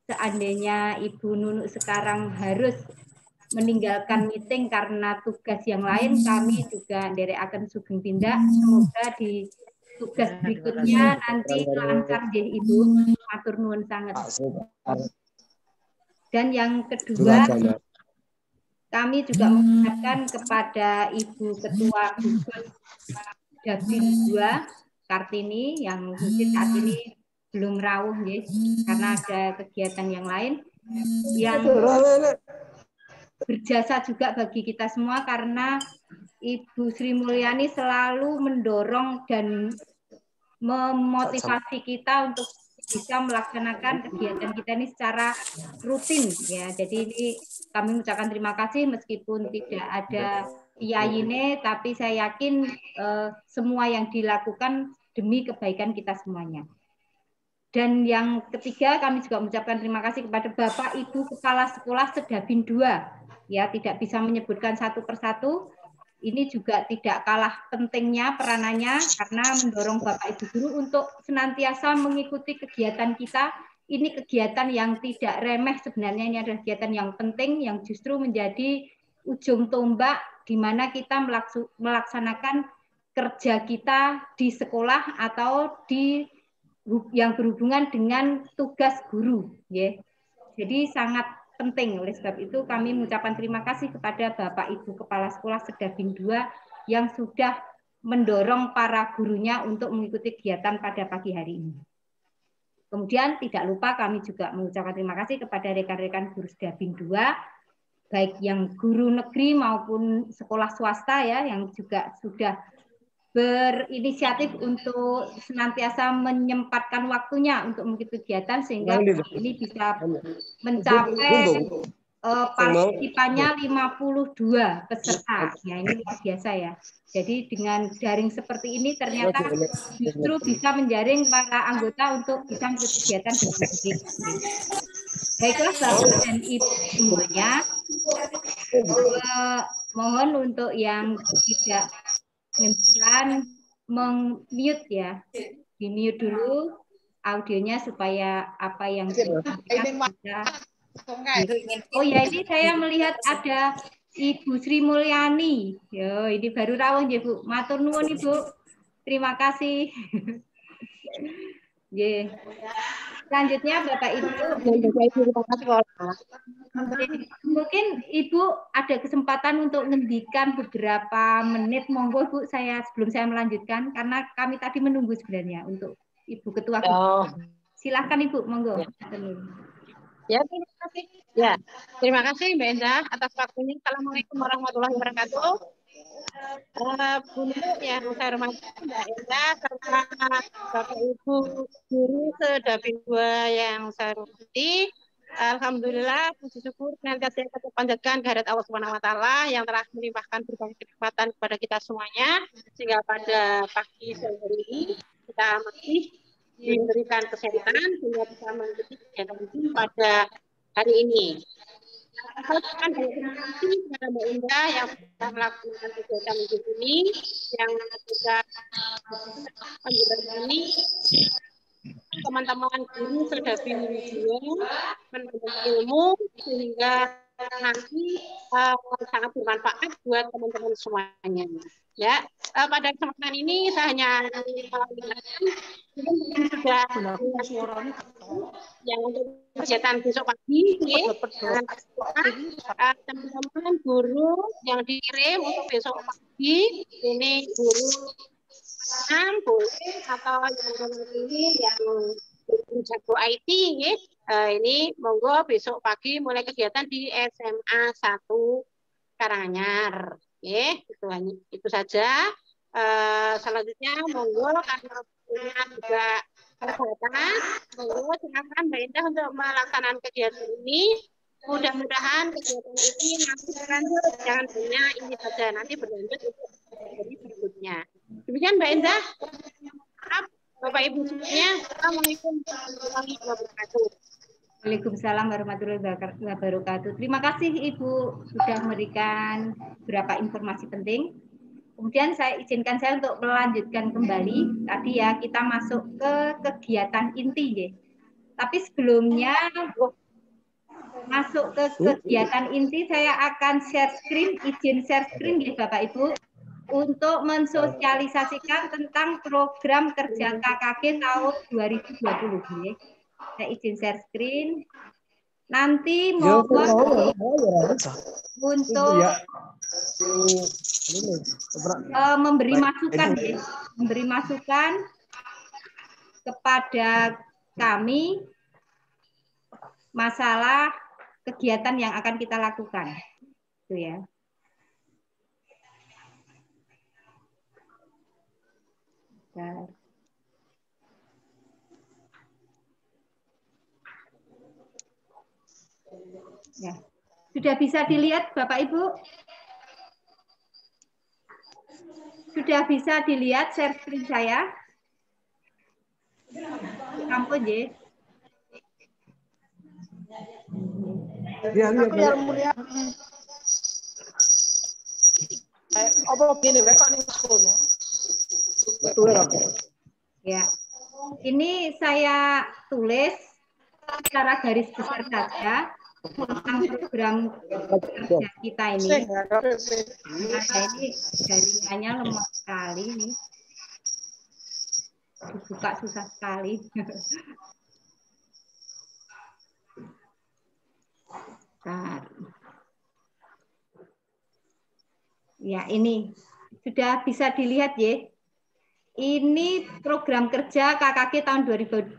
Speaker 3: Seandainya Ibu Nunu sekarang harus meninggalkan meeting karena tugas yang lain, kami juga akan sugeng tindak. Semoga di tugas berikutnya nanti lancar deh Ibu. Matur nuwun sangat. Dan yang kedua, kami juga mengingatkan kepada Ibu Ketua Gugus Dabin 2 Kartini yang mungkin saat ini belum rawuh ya, karena ada kegiatan yang lain yang berjasa juga bagi kita semua, karena Ibu Sri Mulyani selalu mendorong dan memotivasi kita untuk bisa melaksanakan kegiatan kita ini secara rutin ya. Jadi ini kami mengucapkan terima kasih meskipun tidak ada Yayine, tapi saya yakin semua yang dilakukan demi kebaikan kita semuanya. Dan yang ketiga, kami juga mengucapkan terima kasih kepada Bapak Ibu Kepala Sekolah Sedabin 2. Ya, tidak bisa menyebutkan satu persatu. Ini juga tidak kalah pentingnya peranannya karena mendorong Bapak Ibu Guru untuk senantiasa mengikuti kegiatan kita. Ini kegiatan yang tidak remeh sebenarnya, ini adalah kegiatan yang penting yang justru menjadi ujung tombak di mana kita melaksanakan kerja kita di sekolah atau di yang berhubungan dengan tugas guru. Ya. Jadi sangat penting. Oleh sebab itu kami mengucapkan terima kasih kepada Bapak Ibu Kepala Sekolah Sedabin 2 yang sudah mendorong para gurunya untuk mengikuti kegiatan pada pagi hari ini. Kemudian tidak lupa kami juga mengucapkan terima kasih kepada rekan-rekan guru Sedabin 2, baik yang guru negeri maupun sekolah swasta ya, yang juga sudah berinisiatif untuk senantiasa menyempatkan waktunya untuk mengikuti kegiatan sehingga ini bisa mencapai partisipannya 52 peserta. Ya, ini luar biasa ya. Jadi dengan daring seperti ini ternyata justru bisa menjaring para anggota untuk bisa mengikuti kegiatan dengan baik. Baiklah Bapak dan Ibu semuanya, mohon untuk yang tidak menghentikan meng-mute ya, di-mute dulu audionya supaya apa yang disampaikan bisa. Oh ya, ini saya melihat ada Ibu Sri Mulyani. Yo, ini baru rawuh ya Bu. Matur nuwun Ibu. Terima kasih. Yeah. Selanjutnya Bapak Ibu. Mungkin Ibu ada kesempatan untuk ngendikan beberapa menit. Monggo Bu, sebelum saya melanjutkan karena kami tadi menunggu sebenarnya untuk Ibu Ketua. Silakan Ibu, monggo.
Speaker 5: Ya, terima kasih. Ya, terima kasih Mbak Endah atas waktunya. Assalamualaikum warahmatullahi wabarakatuh. Bunda yang saya hormati Mbak Endah serta Bapak Ibu guru se-Dapil 2 yang saya hormati. Alhamdulillah, puji syukur senantiasa kita panjatkan kehadirat Allah Subhanahu wa taala yang telah melimpahkan berbagai kenikmatan kepada kita semuanya sehingga pada pagi sore hari ini kita masih diberikan kesehatan sehingga bisa mengikuti kegiatan ini pada hari ini. Saya akan terima kasih kepada Mbak Indah yang sudah melakukan kegiatan ini, yang sudah menjalani teman-teman guru se-Dapil 2 menambah ilmu sehingga nanti sangat bermanfaat buat teman-teman semuanya. Ya, pada kesempatan ini saya hanya sudah yang untuk kegiatan besok pagi, teman-teman guru yang dikirim untuk besok pagi ini guru boleh atau yang ini yang jago IT, ini monggo besok pagi mulai kegiatan di SMA 1 Karanganyar. Itu saja. Selanjutnya monggo karena punya juga kesehatan, monggo silakan Mbak Indah untuk melaksanakan kegiatan ini. Mudah-mudahan kegiatan ini nanti berlanjut, jangan hanya ini saja, nanti berlanjut untuk kegiatan berikutnya. Demikian Mbak Indah. Maaf Bapak Ibu semuanya. Assalamualaikum warahmatullahi wabarakatuh.
Speaker 3: Waalaikumsalam warahmatullahi wabarakatuh. Terima kasih Ibu sudah memberikan beberapa informasi penting. Kemudian izinkan saya untuk melanjutkan kembali. Tadi ya kita masuk ke kegiatan inti ya. Tapi sebelumnya masuk ke kegiatan inti saya akan izin share screen ya Bapak Ibu untuk mensosialisasikan tentang program kerja KKG tahun 2020 ya. Saya izin share screen. Nanti mohon untuk memberi masukan kepada kami masalah kegiatan yang akan kita lakukan. Itu ya. Ya. Sudah bisa dilihat Bapak Ibu? Sudah bisa dilihat share screen saya? Ampun ya.
Speaker 6: Aku yang mulia. Apa gini kok ning sekolah? Betul
Speaker 3: ya. Ini saya tulis secara garis besar saja tentang program kerja kita ini. Nah, ini jaringannya lemah sekali nih. Dibuka susah sekali. Ya, ini sudah bisa dilihat ya. Ini program kerja KKG tahun 2021,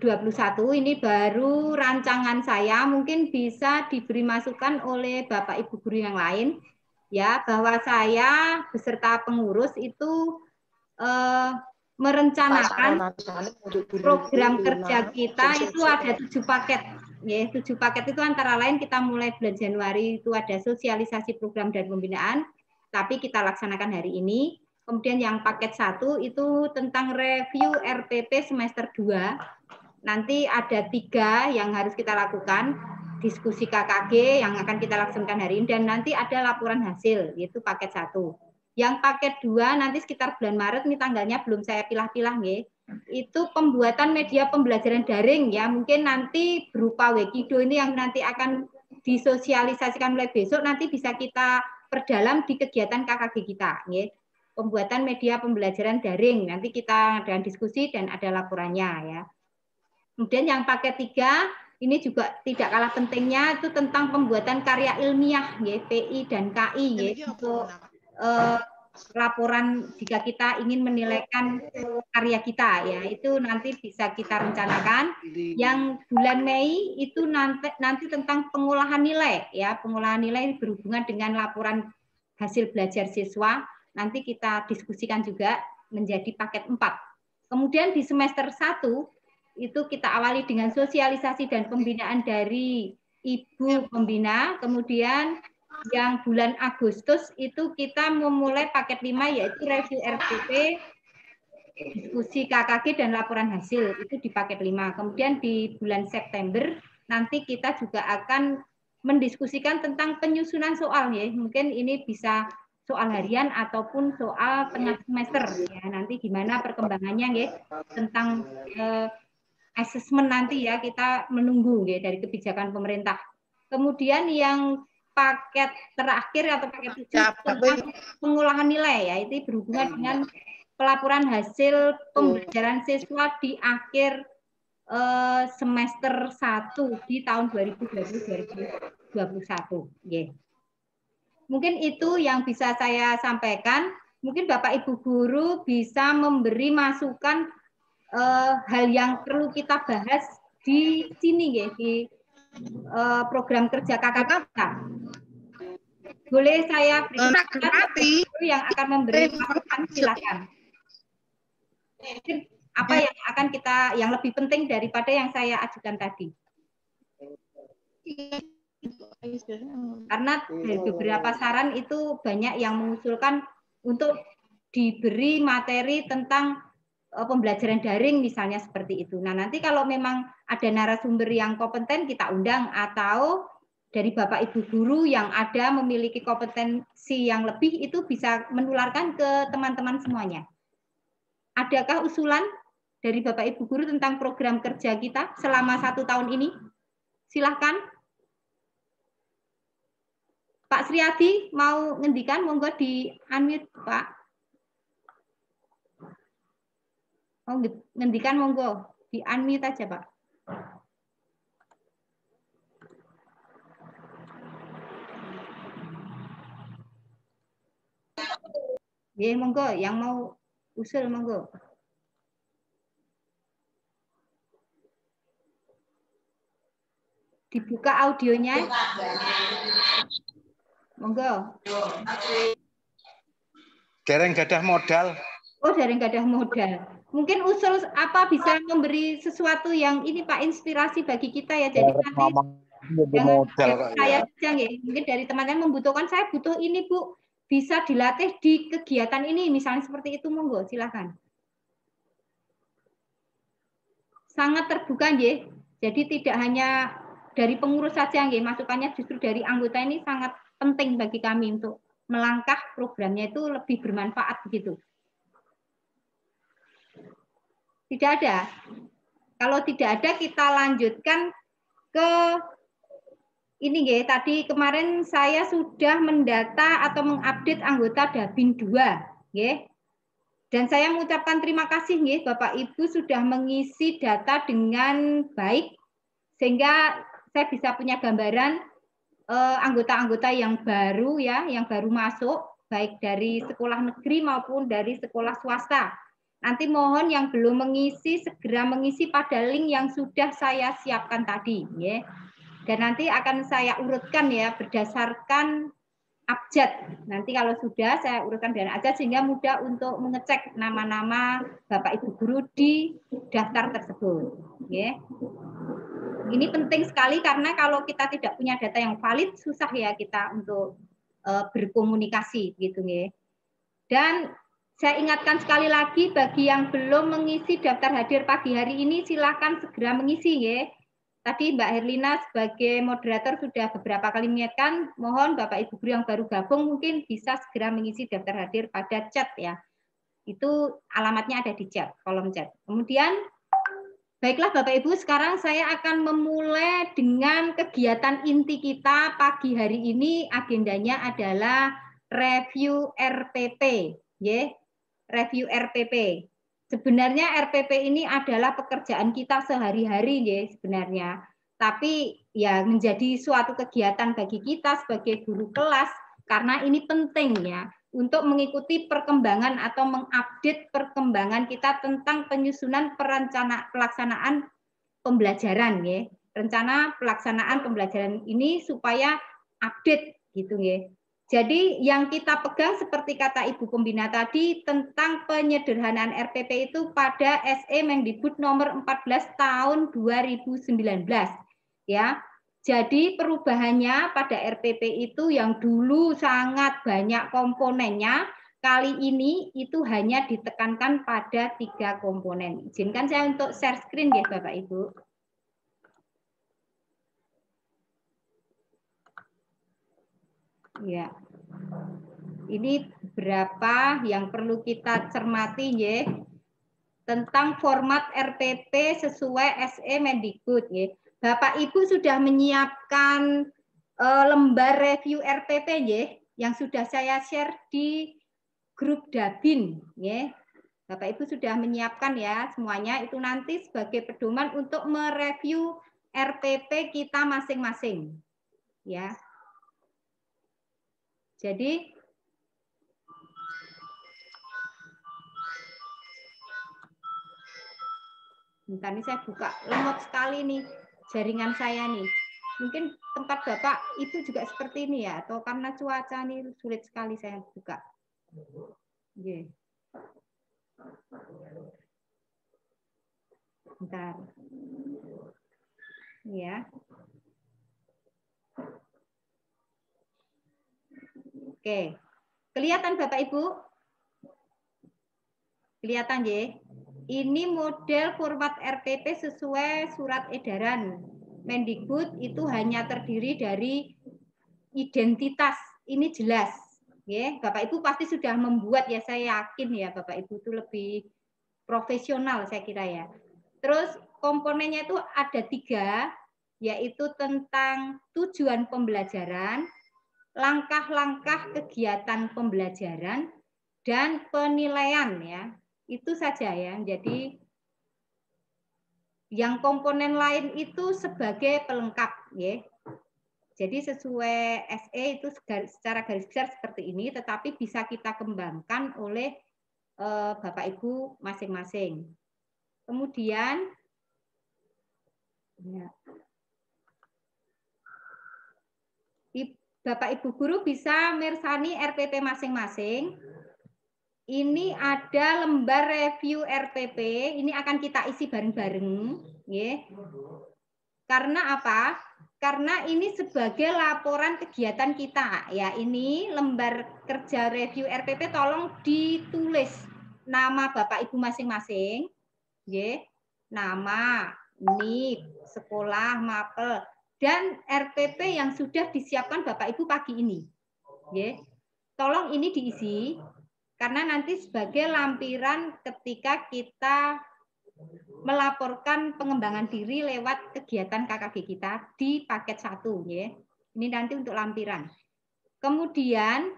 Speaker 3: ini baru rancangan saya, mungkin bisa diberi masukan oleh Bapak Ibu guru yang lain, ya, bahwa saya beserta pengurus itu merencanakan program kerja kita itu ada 7 paket. Ya, 7 paket itu antara lain kita mulai bulan Januari itu ada sosialisasi program dan pembinaan, tapi kita laksanakan hari ini. Kemudian yang paket 1 itu tentang review RPP semester 2. Nanti ada 3 yang harus kita lakukan, diskusi KKG yang akan kita laksanakan hari ini, dan nanti ada laporan hasil, yaitu paket 1. Yang paket 2 nanti sekitar bulan Maret, ini tanggalnya belum saya pilah-pilah, nggih. Itu pembuatan media pembelajaran daring, ya mungkin nanti berupa Wekido ini yang nanti akan disosialisasikan mulai besok, nanti bisa kita perdalam di kegiatan KKG kita, nggih. Pembuatan media pembelajaran daring, nanti kita ada diskusi dan ada laporannya, ya. Kemudian yang paket 3 ini juga tidak kalah pentingnya, itu tentang pembuatan karya ilmiah, ya, PI dan KI, ya, untuk laporan jika kita ingin menilaikan karya kita, ya itu nanti bisa kita rencanakan. Yang bulan Mei itu nanti tentang pengolahan nilai, ya pengolahan nilai berhubungan dengan laporan hasil belajar siswa, nanti kita diskusikan juga menjadi paket 4. Kemudian di semester 1 itu kita awali dengan sosialisasi dan pembinaan dari ibu pembina, kemudian yang bulan Agustus itu kita memulai paket 5 yaitu review RPP, diskusi KKG dan laporan hasil, itu di paket 5. Kemudian di bulan September nanti kita juga akan mendiskusikan tentang penyusunan soal, ya. Mungkin ini bisa soal harian ataupun soal tengah semester, ya. Nanti gimana perkembangannya, ya, tentang asesmen nanti, ya kita menunggu, ya, dari kebijakan pemerintah. Kemudian yang paket terakhir atau paket 7 tentang pengolahan nilai, ya itu berhubungan dengan pelaporan hasil pembelajaran siswa di akhir semester 1 di tahun 2020-2021. Yeah. Mungkin itu yang bisa saya sampaikan. Mungkin Bapak Ibu guru bisa memberi masukan hal yang perlu kita bahas di sini, ya, di program kerja KKG kita. Boleh saya berikan yang akan memberi masukan, silakan. Apa yang akan kita yang lebih penting daripada yang saya ajukan tadi? Karena dari beberapa saran itu banyak yang mengusulkan untuk diberi materi tentang pembelajaran daring misalnya seperti itu. Nah, nanti kalau memang ada narasumber yang kompeten kita undang, atau dari Bapak Ibu guru yang ada memiliki kompetensi yang lebih itu bisa menularkan ke teman-teman semuanya. Adakah usulan dari Bapak Ibu guru tentang program kerja kita selama 1 tahun ini? Silahkan. Pak Sriadi mau ngendikan, monggo di unmute, Pak. Oh, ngendikan monggo di unmute aja, Pak. Ya, monggo yang mau usul monggo. Dibuka audionya. Monggo.
Speaker 7: Dereng gadah modal.
Speaker 3: Oh, dereng gadah modal. Mungkin usul apa bisa memberi sesuatu yang ini Pak, inspirasi bagi kita, ya. Jadi nanti saya saja, ya. Mungkin dari teman-teman membutuhkan, saya butuh ini Bu, bisa dilatih di kegiatan ini, misalnya seperti itu, monggo silakan. Sangat terbuka, ya. Jadi tidak hanya dari pengurus saja, ya. Masukannya justru dari anggota ini sangat penting bagi kami untuk melangkah programnya itu lebih bermanfaat begitu. Tidak ada. Kalau tidak ada, kita lanjutkan ke ini, ya. Tadi kemarin saya sudah mendata atau mengupdate anggota Dabin 2, ya. Dan saya mengucapkan terima kasih, ya, Bapak Ibu sudah mengisi data dengan baik sehingga saya bisa punya gambaran anggota-anggota yang baru, ya, yang baru masuk baik dari sekolah negeri maupun dari sekolah swasta. Nanti mohon yang belum mengisi segera mengisi pada link yang sudah saya siapkan tadi, ya. Dan nanti akan saya urutkan, ya, berdasarkan abjad. Nanti kalau sudah saya urutkan dengan abjad sehingga mudah untuk mengecek nama-nama Bapak Ibu guru di daftar tersebut. Ya. Ini penting sekali karena kalau kita tidak punya data yang valid susah ya kita untuk berkomunikasi gitu ya. Dan saya ingatkan sekali lagi bagi yang belum mengisi daftar hadir pagi hari ini silakan segera mengisi ya. Tadi Mbak Herlina sebagai moderator sudah beberapa kali mengingatkan, mohon Bapak Ibu guru yang baru gabung mungkin bisa segera mengisi daftar hadir pada chat ya. Itu alamatnya ada di chat, kolom chat. Kemudian, baiklah Bapak Ibu, sekarang saya akan memulai dengan kegiatan inti kita pagi hari ini. Agendanya adalah review RPP, ya. Review RPP. Sebenarnya RPP ini adalah pekerjaan kita sehari-hari ya sebenarnya. Tapi ya menjadi suatu kegiatan bagi kita sebagai guru kelas karena ini penting ya untuk mengikuti perkembangan atau mengupdate perkembangan kita tentang penyusunan pelaksanaan pembelajaran ya. Rencana pelaksanaan pembelajaran ini supaya update gitu ya. Jadi yang kita pegang seperti kata Ibu Pembina tadi tentang penyederhanaan RPP itu pada SE Mendikbud nomor 14 tahun 2019 ya. Jadi perubahannya pada RPP itu yang dulu sangat banyak komponennya, kali ini itu hanya ditekankan pada 3 komponen. Izinkan saya untuk share screen ya Bapak Ibu. Ya. Ini berapa yang perlu kita cermati ya tentang format RPP sesuai SE Mendikbud ya. Bapak Ibu sudah menyiapkan lembar review RPP ya yang sudah saya share di grup Dabin ya. Bapak Ibu sudah menyiapkan ya semuanya, itu nanti sebagai pedoman untuk mereview RPP kita masing-masing ya. Jadi bentar nih saya buka, lemot sekali nih jaringan saya nih. Mungkin tempat Bapak Ibu juga seperti ini ya, atau karena cuaca nih sulit sekali saya buka. Yeah. Bentar. Ya. Oke. Kelihatan Bapak Ibu? Kelihatan ya? Ini model format RPP sesuai surat edaran Mendikbud itu hanya terdiri dari identitas. Ini jelas. Ya, Bapak Ibu pasti sudah membuat ya, saya yakin ya Bapak Ibu itu lebih profesional saya kira ya. Terus komponennya itu ada 3, yaitu tentang tujuan pembelajaran, langkah-langkah kegiatan pembelajaran, dan penilaian ya. Itu saja ya. Jadi yang komponen lain itu sebagai pelengkap ya. Jadi sesuai SE itu secara garis besar seperti ini, tetapi bisa kita kembangkan oleh Bapak Ibu masing-masing. Kemudian ya, Bapak Ibu guru bisa mersani RPP masing-masing. Ini ada lembar review RPP, ini akan kita isi bareng-bareng, ya. Karena apa? Karena ini sebagai laporan kegiatan kita, ya. Ini lembar kerja review RPP, tolong ditulis nama Bapak Ibu masing-masing, ya. Nama, NIP, sekolah, mapel, dan RPP yang sudah disiapkan Bapak Ibu pagi ini, ya. Tolong ini diisi. Karena nanti sebagai lampiran ketika kita melaporkan pengembangan diri lewat kegiatan KKG kita di paket 1 ya. Ini nanti untuk lampiran. Kemudian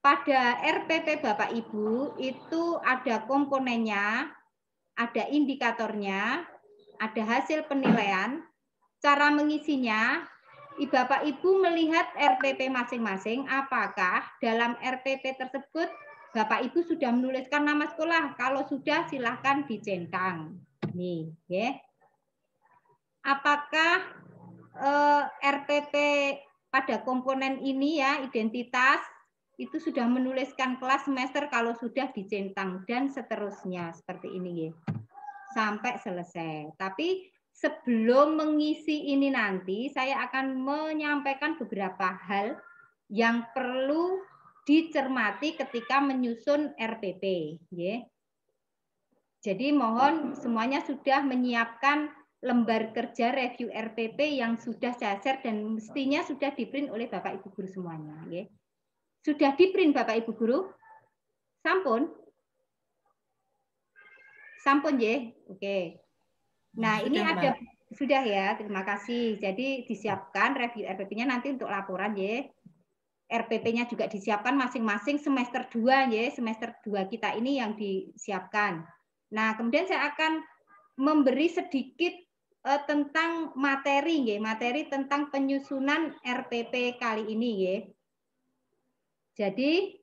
Speaker 3: pada RPP Bapak Ibu itu ada komponennya, ada indikatornya, ada hasil penilaian, cara mengisinya. Bapak Ibu melihat RPP masing-masing, apakah dalam RPP tersebut Bapak Ibu sudah menuliskan nama sekolah? Kalau sudah silahkan dicentang. Nih, ya. Apakah RPP pada komponen ini ya, identitas, itu sudah menuliskan kelas semester kalau sudah dicentang dan seterusnya seperti ini ya. Sampai selesai. Tapi sebelum mengisi ini nanti saya akan menyampaikan beberapa hal yang perlu dicermati ketika menyusun RPP ya. Jadi mohon semuanya sudah menyiapkan lembar kerja review RPP yang sudah saya share dan mestinya sudah di-print oleh Bapak Ibu guru semuanya ya. Sudah di-print Bapak Ibu guru? Sampun? Sampun ya? Oke. Nah,
Speaker 1: Sudah,
Speaker 3: ini ada
Speaker 1: Mbak.
Speaker 3: sudah ya, terima kasih. Jadi disiapkan review RPP-nya nanti untuk laporan ya. RPP-nya juga disiapkan masing-masing semester 2 ya, semester 2 kita ini yang disiapkan. Nah, kemudian saya akan memberi sedikit tentang materi ya, materi tentang penyusunan RPP kali ini ya. Jadi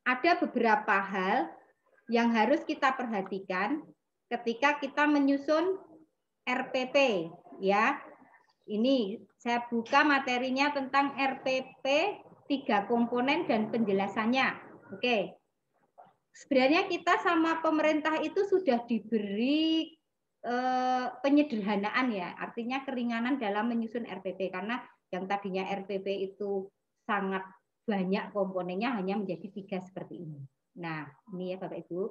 Speaker 3: ada beberapa hal yang harus kita perhatikan ketika kita menyusun RPP ya. Ini saya buka materinya tentang RPP 3 komponen dan penjelasannya. Oke. Sebenarnya kita sama pemerintah itu sudah diberi penyederhanaan ya, artinya keringanan dalam menyusun RPP karena yang tadinya RPP itu sangat banyak komponennya hanya menjadi 3 seperti ini. Nah, ini ya Bapak Ibu.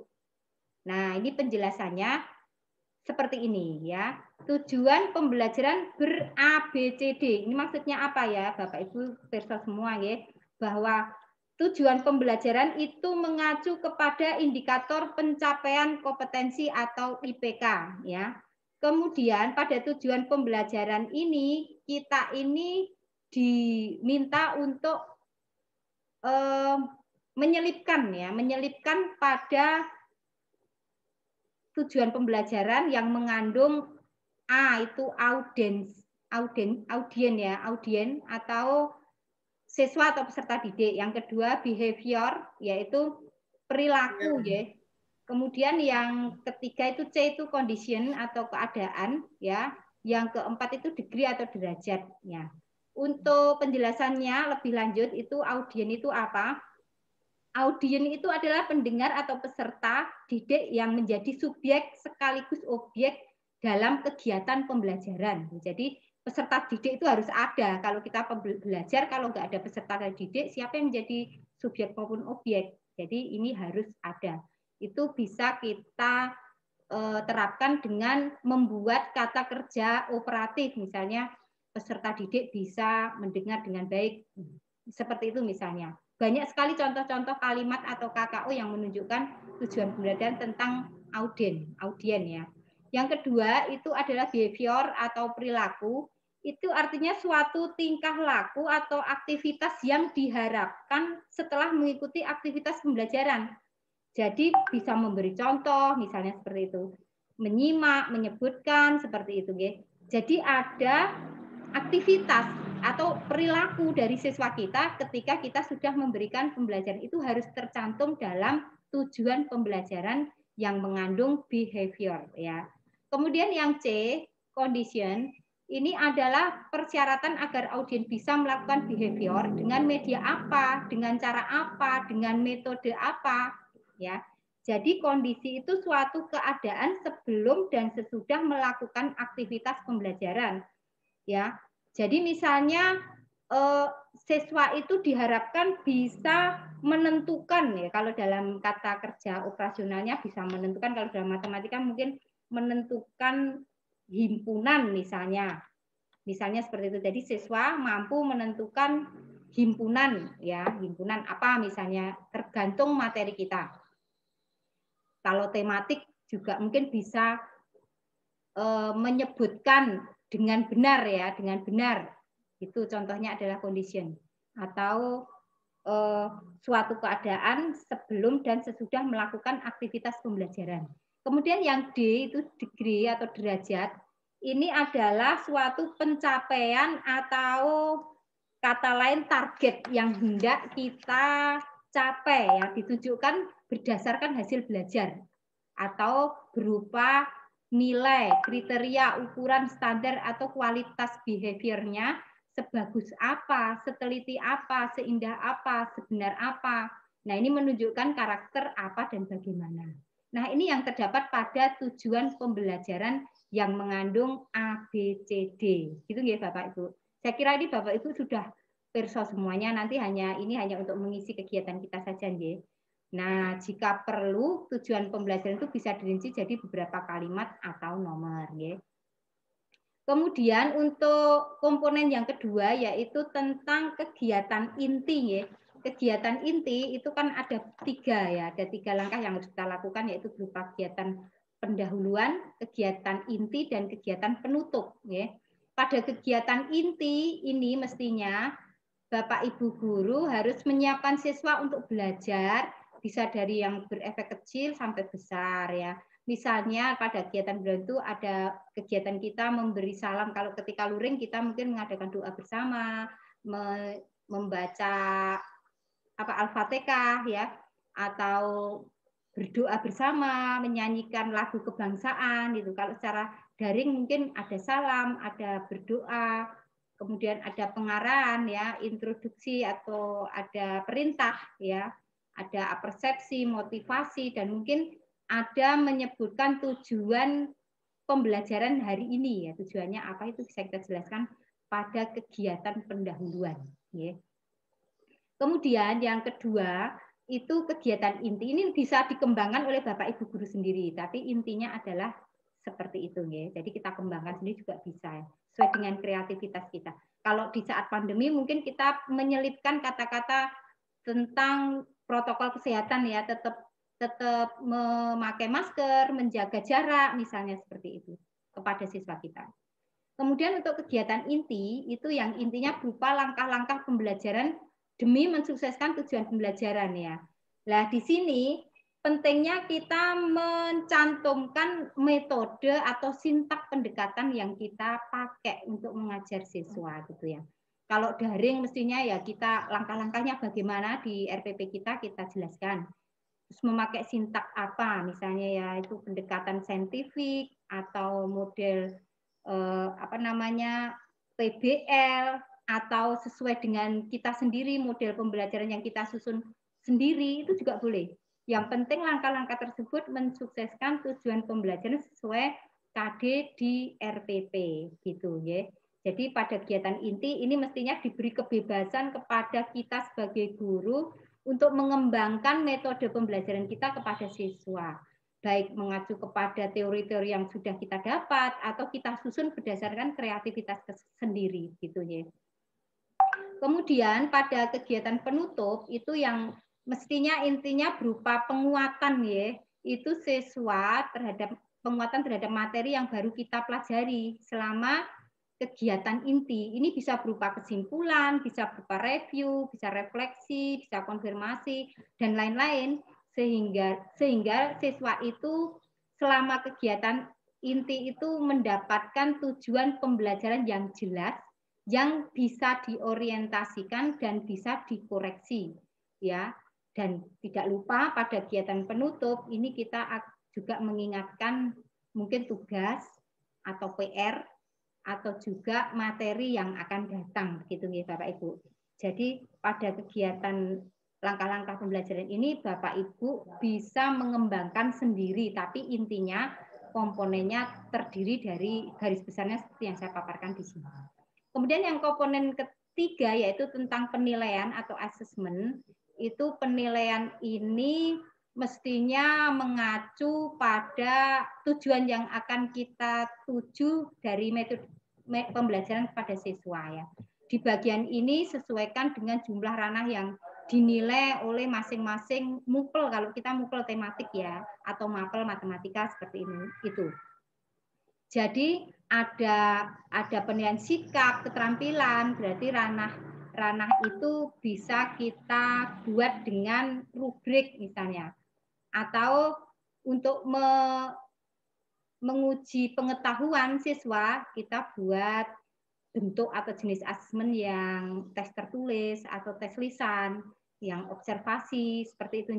Speaker 3: Nah, ini penjelasannya seperti ini ya. Tujuan pembelajaran ber-ABCD. Ini maksudnya apa ya Bapak Ibu pemirsa semua ya, bahwa tujuan pembelajaran itu mengacu kepada indikator pencapaian kompetensi atau IPK ya. Kemudian pada tujuan pembelajaran ini kita ini diminta untuk menyelipkan pada tujuan pembelajaran yang mengandung A itu audien atau siswa atau peserta didik. Yang kedua behavior yaitu perilaku ya. Kemudian yang ketiga itu C itu condition atau keadaan ya. Yang keempat itu degree atau derajat ya. Untuk penjelasannya lebih lanjut itu audien itu apa? Audien itu adalah pendengar atau peserta didik yang menjadi subjek sekaligus objek dalam kegiatan pembelajaran. Jadi peserta didik itu harus ada. Kalau kita belajar, kalau nggak ada peserta didik, siapa yang menjadi subjek maupun objek? Jadi ini harus ada. Itu bisa kita terapkan dengan membuat kata kerja operatif. Misalnya peserta didik bisa mendengar dengan baik. Seperti itu misalnya. Banyak sekali contoh-contoh kalimat atau KKO yang menunjukkan tujuan pembelajaran tentang audien ya. Yang kedua itu adalah behavior atau perilaku. Itu artinya suatu tingkah laku atau aktivitas yang diharapkan setelah mengikuti aktivitas pembelajaran. Jadi bisa memberi contoh, misalnya seperti itu. Menyimak, menyebutkan, seperti itu. Ya. Jadi ada aktivitas atau perilaku dari siswa kita ketika kita sudah memberikan pembelajaran itu harus tercantum dalam tujuan pembelajaran yang mengandung behavior. Ya. Kemudian yang C, condition, ini adalah persyaratan agar audien bisa melakukan behavior dengan media apa, dengan cara apa, dengan metode apa. Ya, jadi kondisi itu suatu keadaan sebelum dan sesudah melakukan aktivitas pembelajaran. Ya, jadi misalnya siswa itu diharapkan bisa menentukan ya, kalau dalam kata kerja operasionalnya bisa menentukan, kalau dalam matematika mungkin menentukan himpunan misalnya seperti itu. Jadi siswa mampu menentukan himpunan ya, himpunan apa misalnya tergantung materi kita. Kalau tematik juga mungkin bisa menyebutkan dengan benar ya, dengan benar. Itu contohnya adalah condition atau suatu keadaan sebelum dan sesudah melakukan aktivitas pembelajaran. Kemudian yang D itu degree atau derajat. Ini adalah suatu pencapaian atau kata lain target yang hendak kita capai ya, ditujukan berdasarkan hasil belajar atau berupa nilai, kriteria, ukuran, standar atau kualitas behaviornya sebagus apa, seteliti apa, seindah apa, sebenar apa. Nah, ini menunjukkan karakter apa dan bagaimana. Nah, ini yang terdapat pada tujuan pembelajaran yang mengandung A, B, C, D. Gitu ya Bapak Ibu. Saya kira ini Bapak Ibu sudah perso semuanya, nanti ini hanya untuk mengisi kegiatan kita saja ya. Nah, jika perlu tujuan pembelajaran itu bisa dirinci jadi beberapa kalimat atau nomor ya. Kemudian untuk komponen yang kedua yaitu tentang kegiatan inti ya. Kegiatan inti itu kan ada 3 ya, ada 3 langkah yang harus kita lakukan yaitu berupa kegiatan pendahuluan, kegiatan inti dan kegiatan penutup ya. Pada kegiatan inti ini mestinya Bapak Ibu guru harus menyiapkan siswa untuk belajar, bisa dari yang berefek kecil sampai besar ya. Misalnya pada kegiatan bulan itu ada kegiatan kita memberi salam. Kalau ketika luring kita mungkin mengadakan doa bersama, membaca Al-Fatihah ya, atau berdoa bersama, menyanyikan lagu kebangsaan gitu. Kalau secara daring mungkin ada salam, ada berdoa, kemudian ada pengarahan ya, introduksi atau ada perintah ya, ada persepsi, motivasi dan mungkin ada menyebutkan tujuan pembelajaran hari ini ya, tujuannya apa itu bisa kita jelaskan pada kegiatan pendahuluan ya. Kemudian yang kedua itu kegiatan inti, ini bisa dikembangkan oleh Bapak Ibu guru sendiri, tapi intinya adalah seperti itu ya. Jadi kita kembangkan sendiri juga bisa sesuai dengan kreativitas kita. Kalau di saat pandemi mungkin kita menyelipkan kata-kata tentang protokol kesehatan ya, tetap memakai masker, menjaga jarak misalnya seperti itu kepada siswa kita. Kemudian untuk kegiatan inti itu yang intinya berupa langkah-langkah pembelajaran demi mensukseskan tujuan pembelajaran ya. Nah, di sini pentingnya kita mencantumkan metode atau sintak pendekatan yang kita pakai untuk mengajar siswa gitu ya. Kalau daring mestinya ya kita langkah-langkahnya bagaimana di RPP kita jelaskan. Terus memakai sintak apa, misalnya ya itu pendekatan saintifik atau model PBL atau sesuai dengan kita sendiri model pembelajaran yang kita susun sendiri itu juga boleh. Yang penting langkah-langkah tersebut mensukseskan tujuan pembelajaran sesuai KD di RPP gitu ya. Jadi pada kegiatan inti ini mestinya diberi kebebasan kepada kita sebagai guru untuk mengembangkan metode pembelajaran kita kepada siswa. Baik mengacu kepada teori-teori yang sudah kita dapat atau kita susun berdasarkan kreativitas sendiri gitu ya. Kemudian pada kegiatan penutup itu yang mestinya intinya berupa penguatan ya, itu siswa penguatan terhadap materi yang baru kita pelajari selama kegiatan inti. Ini bisa berupa kesimpulan, bisa berupa review, bisa refleksi, bisa konfirmasi dan lain-lain sehingga siswa itu selama kegiatan inti itu mendapatkan tujuan pembelajaran yang jelas, yang bisa diorientasikan dan bisa dikoreksi ya. Dan tidak lupa pada kegiatan penutup ini kita juga mengingatkan mungkin tugas atau PR atau juga materi yang akan datang gitu ya Bapak Ibu. Jadi pada kegiatan langkah-langkah pembelajaran ini Bapak Ibu bisa mengembangkan sendiri, tapi intinya komponennya terdiri dari garis besarnya seperti yang saya paparkan di sini. Kemudian yang komponen ketiga yaitu tentang penilaian atau assessment. Itu penilaian ini mestinya mengacu pada tujuan yang akan kita tuju dari metode pembelajaran kepada siswa ya. Di bagian ini sesuaikan dengan jumlah ranah yang dinilai oleh masing-masing mupel, kalau kita mupel tematik ya, atau mapel matematika seperti ini itu. Jadi ada penilaian sikap, keterampilan, berarti ranah itu bisa kita buat dengan rubrik misalnya. Atau untuk menguji pengetahuan siswa, kita buat bentuk atau jenis asesmen yang tes tertulis atau tes lisan, yang observasi, seperti itu.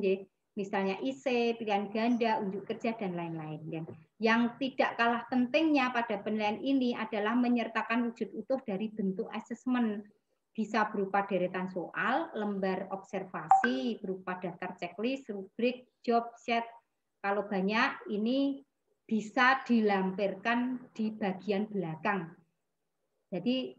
Speaker 3: misalnya IC, pilihan ganda, unjuk kerja, dan lain-lain. Yang tidak kalah pentingnya pada penilaian ini adalah menyertakan wujud utuh dari bentuk asesmen. Bisa berupa deretan soal, lembar observasi, berupa daftar checklist, rubrik, job set. Kalau banyak, ini bisa dilampirkan di bagian belakang. Jadi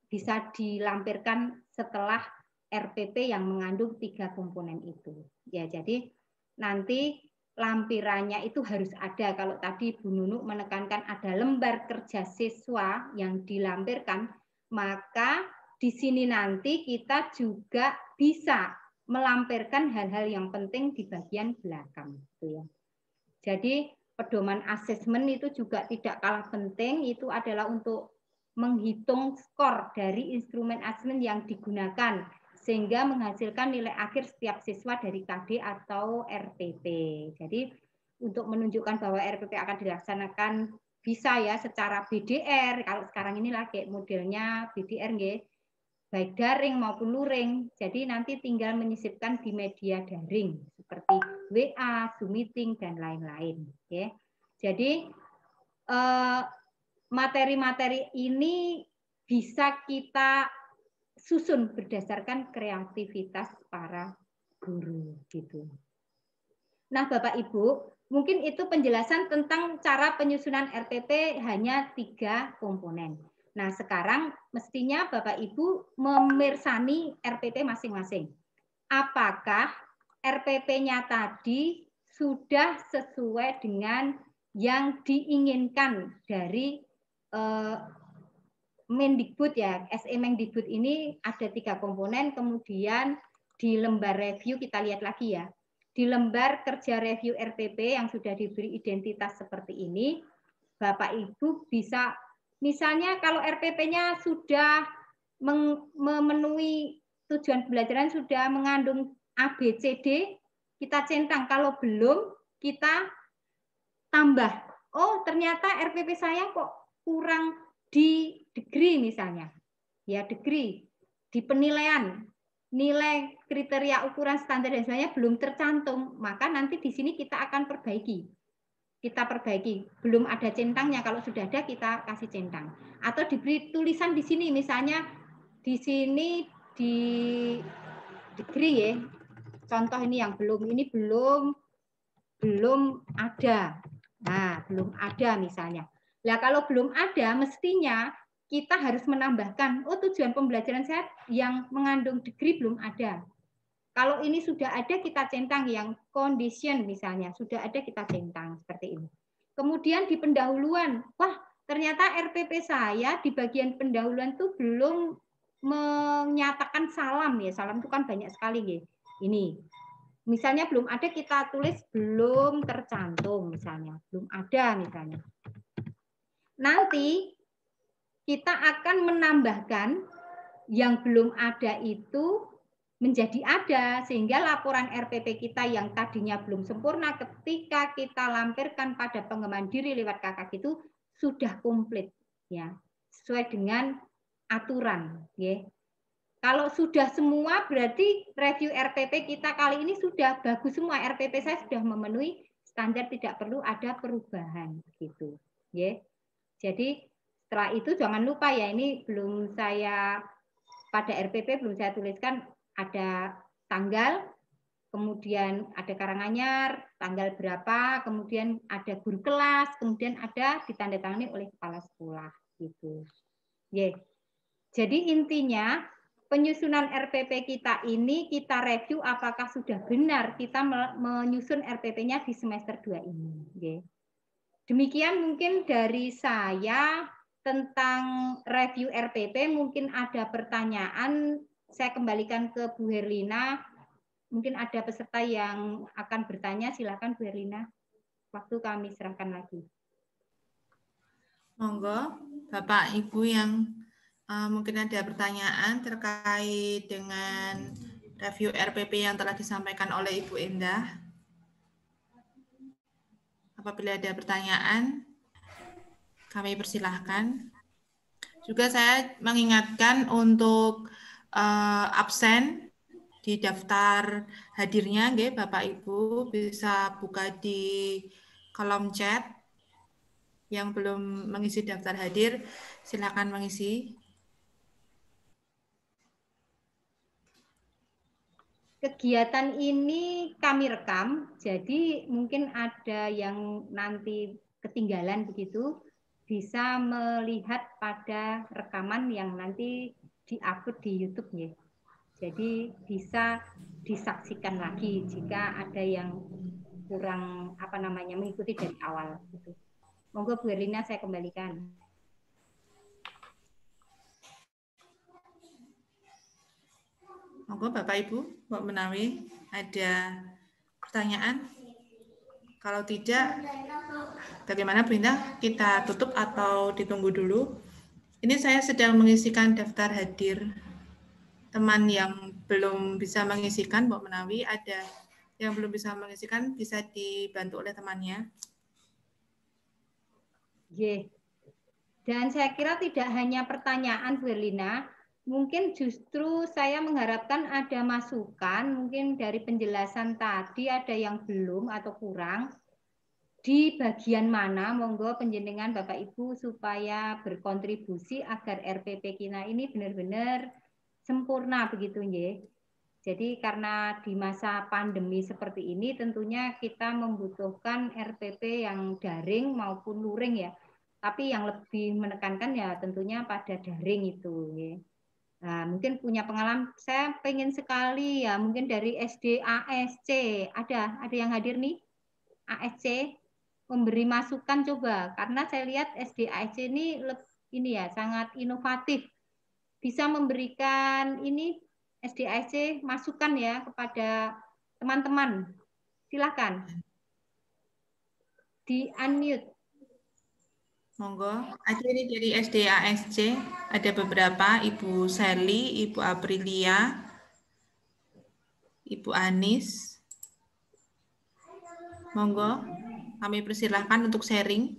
Speaker 3: bisa dilampirkan setelah RPP yang mengandung 3 komponen itu. Ya, jadi nanti lampirannya itu harus ada. Kalau tadi Bu Nunuk menekankan ada lembar kerja siswa yang dilampirkan, maka di sini nanti kita juga bisa melampirkan hal-hal yang penting di bagian belakang. Gitu ya. Jadi pedoman asesmen itu juga tidak kalah penting, itu adalah untuk menghitung skor dari instrumen asesmen yang digunakan sehingga menghasilkan nilai akhir setiap siswa dari KD atau RPP. Jadi untuk menunjukkan bahwa RPP akan dilaksanakan bisa ya secara BDR, kalau sekarang ini lagi modelnya BDR nggih, baik daring maupun luring. Jadi nanti tinggal menyisipkan di media daring seperti WA, Zoom meeting dan lain-lain. Ya. Jadi materi-materi ini bisa kita susun berdasarkan kreativitas para guru gitu. Nah, Bapak Ibu, mungkin itu penjelasan tentang cara penyusunan RPP hanya 3 komponen. Nah, sekarang mestinya Bapak Ibu memirsani RPP masing-masing. Apakah RPP-nya tadi sudah sesuai dengan yang diinginkan dari Mendikbud ya, SE Mendikbud ini ada 3 komponen, kemudian di lembar review kita lihat lagi ya. Di lembar kerja review RPP yang sudah diberi identitas seperti ini, Bapak Ibu bisa, misalnya kalau RPP-nya sudah memenuhi tujuan pembelajaran, sudah mengandung ABCD, kita centang. Kalau belum, kita tambah. Oh, ternyata RPP saya kok kurang di degree misalnya. Ya, degree. Di penilaian, nilai kriteria ukuran standar dan sebagainya belum tercantum, maka nanti di sini kita akan perbaiki. Kita perbaiki. Belum ada centangnya, kalau sudah ada kita kasih centang. Atau diberi tulisan di sini, misalnya di sini di degree ya. Contoh ini yang ini belum ada. Nah, belum ada misalnya. Nah, kalau belum ada, mestinya kita harus menambahkan, oh tujuan pembelajaran saya yang mengandung degree belum ada. Kalau ini sudah ada, kita centang yang condition misalnya. Sudah ada, kita centang seperti ini. Kemudian di pendahuluan, wah ternyata RPP saya di bagian pendahuluan itu belum menyatakan salam ya. Salam itu kan banyak sekali ya. Ini. Misalnya belum ada, kita tulis belum tercantum misalnya. Belum ada misalnya. Nanti kita akan menambahkan yang belum ada itu menjadi ada, sehingga laporan RPP kita yang tadinya belum sempurna ketika kita lampirkan pada pengembangan diri lewat KKG itu sudah komplit ya, sesuai dengan aturan ya. Kalau sudah semua berarti review RPP kita kali ini sudah bagus semua, RPP saya sudah memenuhi standar, tidak perlu ada perubahan gitu ya. Jadi setelah itu jangan lupa ya, ini belum saya pada RPP belum saya tuliskan, ada tanggal, kemudian ada Karanganyar, tanggal berapa, kemudian ada guru kelas, kemudian ada ditandatangani oleh kepala sekolah gitu. Yeah. Jadi intinya penyusunan RPP kita ini kita review apakah sudah benar kita menyusun RPP-nya di semester 2 ini. Yeah. Demikian mungkin dari saya tentang review RPP. Mungkin ada pertanyaan, saya kembalikan ke Bu Herlina. Mungkin ada peserta yang akan bertanya, silakan Bu Herlina. Waktu kami serahkan lagi.
Speaker 1: Monggo, Bapak Ibu yang mungkin ada pertanyaan terkait dengan review RPP yang telah disampaikan oleh Ibu Endah. Apabila ada pertanyaan, kami persilahkan. Juga saya mengingatkan untuk absen di daftar hadirnya, nggih, Bapak Ibu bisa buka di kolom chat. Yang belum mengisi daftar hadir, silakan mengisi.
Speaker 3: Kegiatan ini kami rekam, jadi mungkin ada yang nanti ketinggalan begitu, bisa melihat pada rekaman yang nanti diupload di YouTube ya. Jadi bisa disaksikan lagi jika ada yang kurang mengikuti dari awal. Gitu. Monggo Bu Erlina saya kembalikan.
Speaker 1: Monggo Bapak Ibu, Mbak Menawi, ada pertanyaan? Kalau tidak, bagaimana Bu Indah? Kita tutup atau ditunggu dulu? Ini saya sedang mengisikan daftar hadir. Teman yang belum bisa mengisikan, Mbak Menawi, ada yang belum bisa mengisikan, bisa dibantu oleh temannya.
Speaker 3: Yeah. Dan saya kira tidak hanya pertanyaan, Bu Erlina, mungkin justru saya mengharapkan ada masukan, mungkin dari penjelasan tadi ada yang belum atau kurang. Di bagian mana, monggo penjenengan Bapak Ibu supaya berkontribusi agar RPP kita ini benar-benar sempurna begitu, nggih. Jadi karena di masa pandemi seperti ini tentunya kita membutuhkan RPP yang daring maupun luring ya. Tapi yang lebih menekankan ya tentunya pada daring itu. Ya. Nah, mungkin punya pengalaman, saya pengen sekali ya mungkin dari SD ASC, ada yang hadir nih ASC memberi masukan coba karena saya lihat SD ASC ini ya sangat inovatif, bisa memberikan ini SDIC masukan ya kepada teman-teman. Silakan. Di unmute.
Speaker 1: Monggo, ada ini dari SDASC, ada beberapa, Ibu Sally, Ibu Aprilia, Ibu Anis. Monggo, kami persilahkan untuk sharing.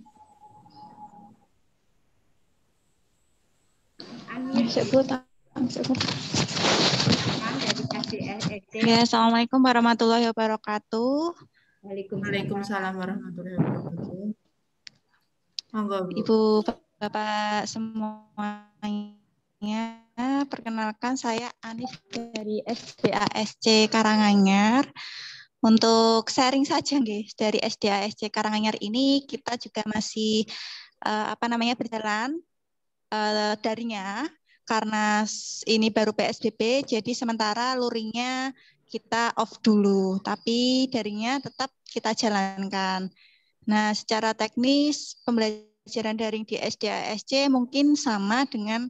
Speaker 8: Ya, Assalamualaikum warahmatullahi wabarakatuh.
Speaker 1: Waalaikumsalam warahmatullahi wabarakatuh. Monggo, Bu.
Speaker 8: Ibu Bapak semuanya, perkenalkan saya Anis dari SDASC Karanganyar. Untuk sharing saja nggih, dari SDASC Karanganyar ini kita juga masih berjalan darinya karena ini baru PSBB, jadi sementara luringnya kita off dulu, tapi daringnya tetap kita jalankan. Nah, secara teknis pembelajaran daring di SDASC mungkin sama dengan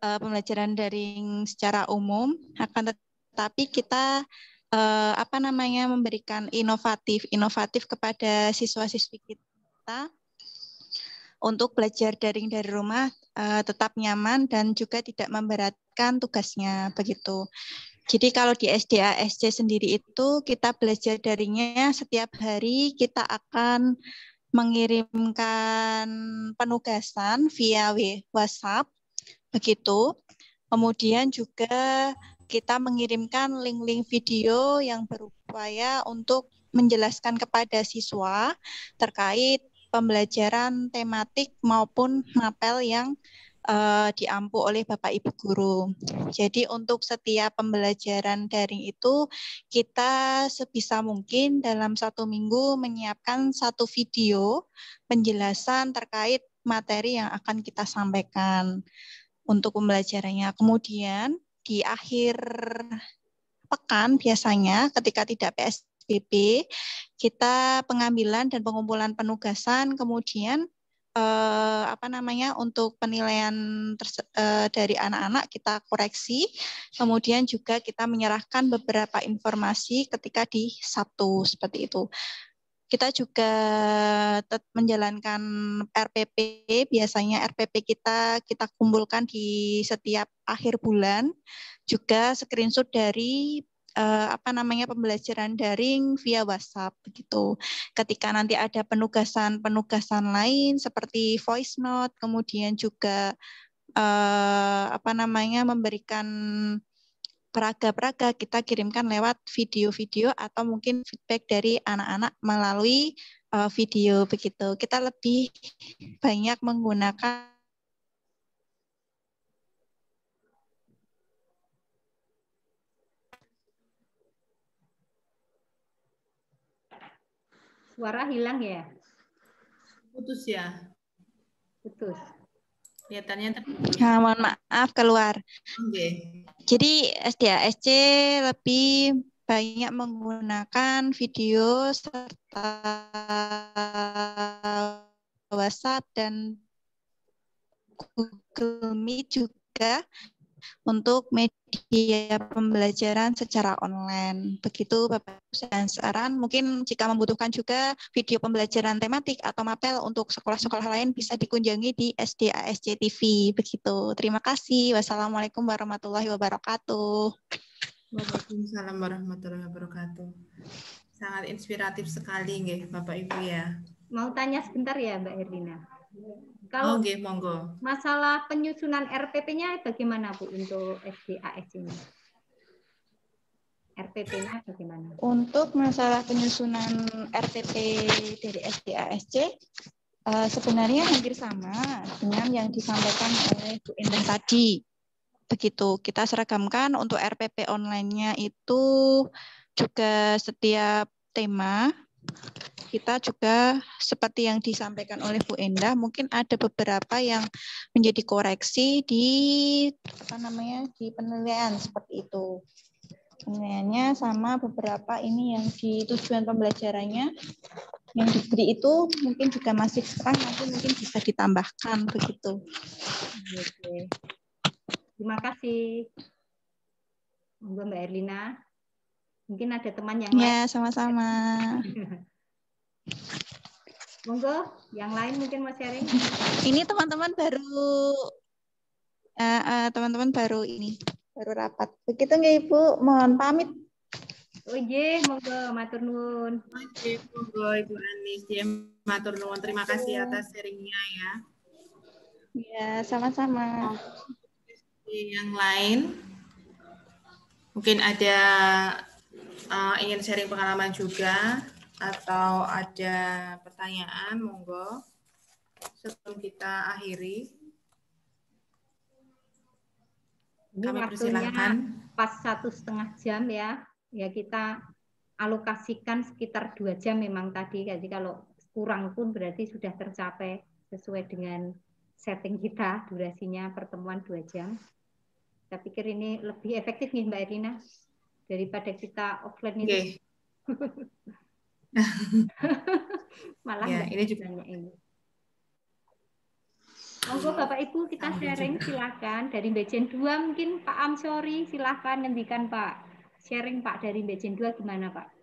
Speaker 8: pembelajaran daring secara umum, akan tetapi kita memberikan inovatif kepada siswa-siswi kita untuk belajar daring dari rumah tetap nyaman dan juga tidak memberatkan tugasnya begitu. Jadi kalau di SDASC sendiri itu kita belajar daringnya setiap hari kita akan mengirimkan penugasan via WhatsApp begitu. Kemudian juga kita mengirimkan link-link video yang berupaya untuk menjelaskan kepada siswa terkait pembelajaran tematik maupun mapel yang diampu oleh Bapak Ibu Guru. Jadi untuk setiap pembelajaran daring itu kita sebisa mungkin dalam 1 minggu menyiapkan 1 video penjelasan terkait materi yang akan kita sampaikan untuk pembelajarannya. Kemudian di akhir pekan biasanya ketika tidak PSBB kita pengambilan dan pengumpulan penugasan, kemudian untuk penilaian dari anak-anak kita koreksi, kemudian juga kita menyerahkan beberapa informasi ketika di Sabtu seperti itu. Kita juga menjalankan RPP, biasanya RPP kita kumpulkan di setiap akhir bulan, juga screenshot dari pembelajaran daring via WhatsApp begitu. Ketika nanti ada penugasan lain seperti voice note, kemudian juga memberikan peraga-peraga kita kirimkan lewat video-video atau mungkin feedback dari anak-anak melalui video begitu. Kita lebih banyak menggunakan
Speaker 3: Suara hilang ya?
Speaker 1: Putus ya?
Speaker 3: Putus.
Speaker 1: Kelihatannya terputus.
Speaker 8: Nah, mohon maaf keluar.
Speaker 1: Oke.
Speaker 8: Jadi SDASC lebih banyak menggunakan video serta WhatsApp dan Google Meet juga untuk media pembelajaran secara online. Begitu Bapak dan saran, mungkin jika membutuhkan juga video pembelajaran tematik atau mapel untuk sekolah-sekolah lain bisa dikunjungi di SDASC TV. Begitu. Terima kasih. Wassalamualaikum warahmatullahi wabarakatuh.
Speaker 1: Waalaikumsalam warahmatullahi wabarakatuh. Sangat inspiratif sekali nggih Bapak Ibu ya.
Speaker 3: Mau tanya sebentar ya Mbak Herlina. Kalau
Speaker 1: Oke, monggo.
Speaker 3: masalah penyusunan RPP-nya bagaimana Bu untuk SDASC ini? RPP-nya bagaimana?
Speaker 8: Untuk masalah penyusunan RPP dari SDASC, sebenarnya hampir sama dengan yang disampaikan oleh Bu Indah tadi. Begitu, kita seragamkan untuk RPP online-nya itu juga setiap tema. Kita juga seperti yang disampaikan oleh Bu Endah, mungkin ada beberapa yang menjadi koreksi di di penilaian seperti itu. Penilaiannya sama beberapa ini yang di tujuan pembelajarannya yang diberi itu mungkin juga masih kurang, nanti mungkin bisa ditambahkan begitu.
Speaker 3: Oke. Terima kasih. Monggo Mbak Erlina. Mungkin ada teman yang lain.
Speaker 8: Ya, sama-sama.
Speaker 3: Monggo, yang lain mungkin mau sharing.
Speaker 8: Ini teman-teman baru baru rapat. Begitu nggak Ibu? Mohon pamit.
Speaker 3: Oh iya, monggo matur nuwun.
Speaker 1: Oke, monggo Ibu Anis. Ya, matur nuwun. Terima kasih atas sharingnya ya.
Speaker 8: Ya, sama-sama.
Speaker 1: Yang lain, mungkin ada ingin sharing pengalaman juga atau ada pertanyaan, monggo sebelum kita akhiri.
Speaker 3: Ini
Speaker 1: Kami
Speaker 3: waktunya
Speaker 1: persilahkan.
Speaker 3: pas 1,5 jam ya. Ya kita alokasikan sekitar 2 jam memang tadi. Jadi kalau kurang pun berarti sudah tercapai sesuai dengan setting kita, durasinya pertemuan 2 jam. Saya pikir ini lebih efektif nih Mbak Erina daripada kita offline ini.
Speaker 1: Okay.
Speaker 3: Malah
Speaker 1: ya, ini juga
Speaker 3: ini. Monggo Bapak Ibu kita sharing silakan dari Bejen 2 mungkin Pak Amsori silakan ngendikan Pak. Sharing Pak dari Bejen 2 gimana Pak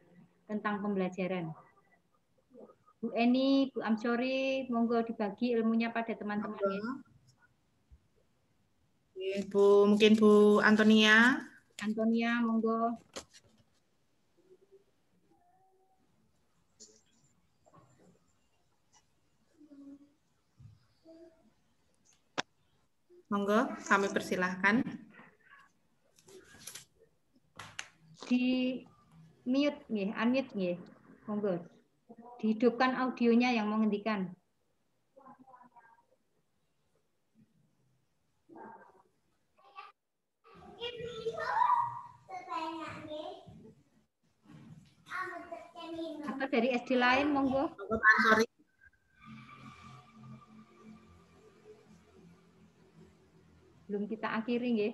Speaker 3: tentang pembelajaran. Bu Eni, Bu Amsori, monggo dibagi ilmunya pada teman-teman ya.
Speaker 1: Bu, mungkin Bu Antonia.
Speaker 3: Antonia, monggo.
Speaker 1: Monggo, kami persilahkan.
Speaker 3: Di mute nggih, unmute nggih. Monggo. Dihidupkan audionya yang mau ngendikan. Atau dari SD lain, monggo.
Speaker 1: Sorry.
Speaker 3: Belum kita akhiri, nggih.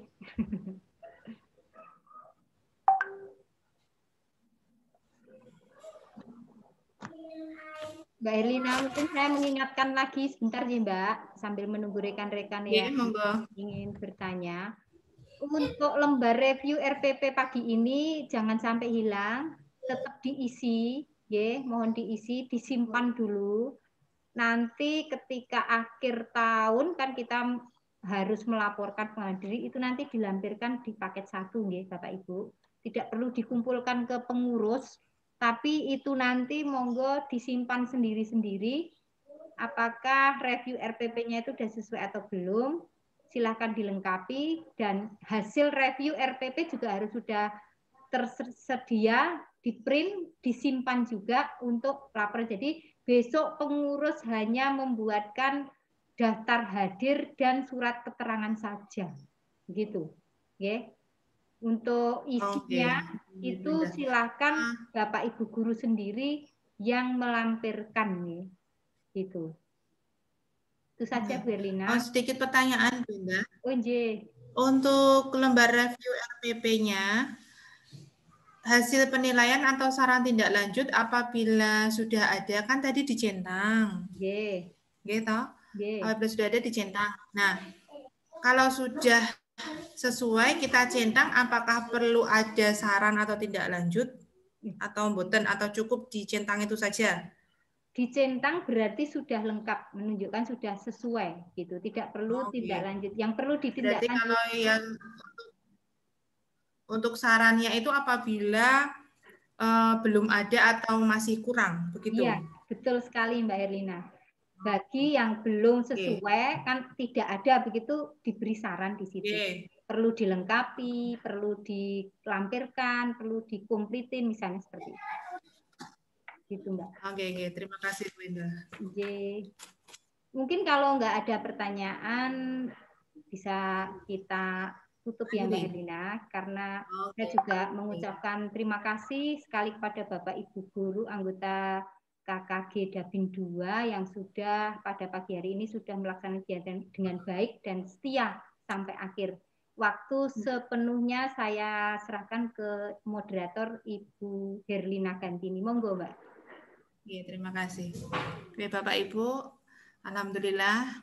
Speaker 3: Mbak Elina, mungkin saya mengingatkan lagi sebentar ya Mbak, sambil menunggu rekan-rekan yang ingin bertanya. Untuk lembar review RPP pagi ini jangan sampai hilang, tetap diisi, ya, mohon diisi, disimpan dulu. Nanti ketika akhir tahun kan kita harus melaporkan pengadilan diri, itu nanti dilampirkan di paket 1, ya, Bapak Ibu. Tidak perlu dikumpulkan ke pengurus, tapi itu nanti monggo disimpan sendiri-sendiri. Apakah review RPP-nya itu sudah sesuai atau belum? silahkan dilengkapi, dan hasil review RPP juga harus sudah tersedia, di print, disimpan juga untuk lapor. Jadi besok pengurus hanya membuatkan daftar hadir dan surat keterangan saja, gitu. Oke. Untuk isinya itu silahkan Bapak Ibu guru sendiri yang melampirkan, gitu. Itu saja, Bu Erlina.
Speaker 1: Oh, sedikit pertanyaan, Bunda.
Speaker 3: Oh,
Speaker 1: untuk lembar review RPP-nya, hasil penilaian atau saran tindak lanjut apabila sudah ada, kan tadi dicentang. Gitu. Apabila sudah ada dicentang. Nah, kalau sudah sesuai kita centang, apakah perlu ada saran atau tindak lanjut atau mboten, atau cukup dicentang itu saja?
Speaker 3: Dicentang berarti sudah lengkap, menunjukkan sudah sesuai gitu, tidak perlu tindak lanjut. Yang perlu ditindak lanjut.
Speaker 1: Kalau yang untuk sarannya itu apabila belum ada atau masih kurang, begitu?
Speaker 3: Iya, betul sekali Mbak Herlina. Bagi yang belum sesuai, kan tidak ada, begitu diberi saran di situ. Perlu dilengkapi, perlu dilampirkan, perlu dikomplitin, misalnya seperti itu. Gitu Mbak.
Speaker 1: Oke, terima kasih Bu Indah.
Speaker 3: Mungkin kalau nggak ada pertanyaan, bisa kita tutup ya Mbak Herlina, karena saya juga mengucapkan terima kasih sekali kepada Bapak Ibu guru anggota KKG Dabin 2 yang sudah pada pagi hari ini sudah melaksanakan kegiatan dengan baik dan setia sampai akhir. Waktu sepenuhnya saya serahkan ke moderator Ibu Herlina Gantini. Monggo Mbak.
Speaker 1: Iya, terima kasih. Oke, Bapak Ibu, alhamdulillah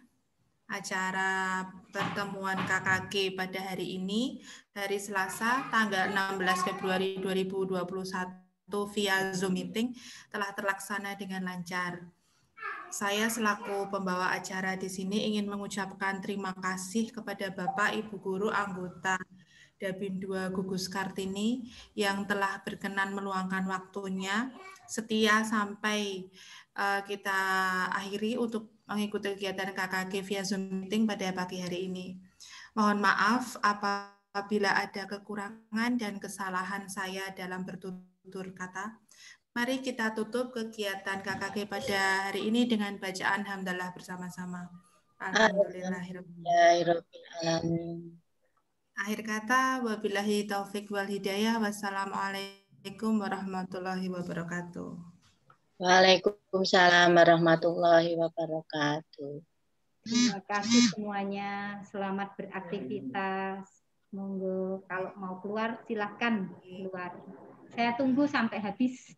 Speaker 1: acara pertemuan KKG pada hari ini, hari Selasa tanggal 16 Februari 2021 via Zoom meeting telah terlaksana dengan lancar. Saya selaku pembawa acara di sini ingin mengucapkan terima kasih kepada Bapak Ibu guru anggota Dabin 2 Gugus Kartini yang telah berkenan meluangkan waktunya setia sampai kita akhiri untuk mengikuti kegiatan KKG via Zoom meeting pada pagi hari ini. Mohon maaf apabila ada kekurangan dan kesalahan saya dalam bertutur kata. Mari kita tutup kegiatan KKG pada hari ini dengan bacaan hamdalah bersama-sama. Alhamdulillahirrahmanirrahim. Akhir kata, wabillahi taufik wal hidayah. Wassalamualaikum warahmatullahi wabarakatuh.
Speaker 9: Waalaikumsalam warahmatullahi wabarakatuh.
Speaker 3: Terima kasih semuanya. Selamat beraktivitas. Monggo kalau mau keluar silahkan keluar. Saya tunggu sampai habis.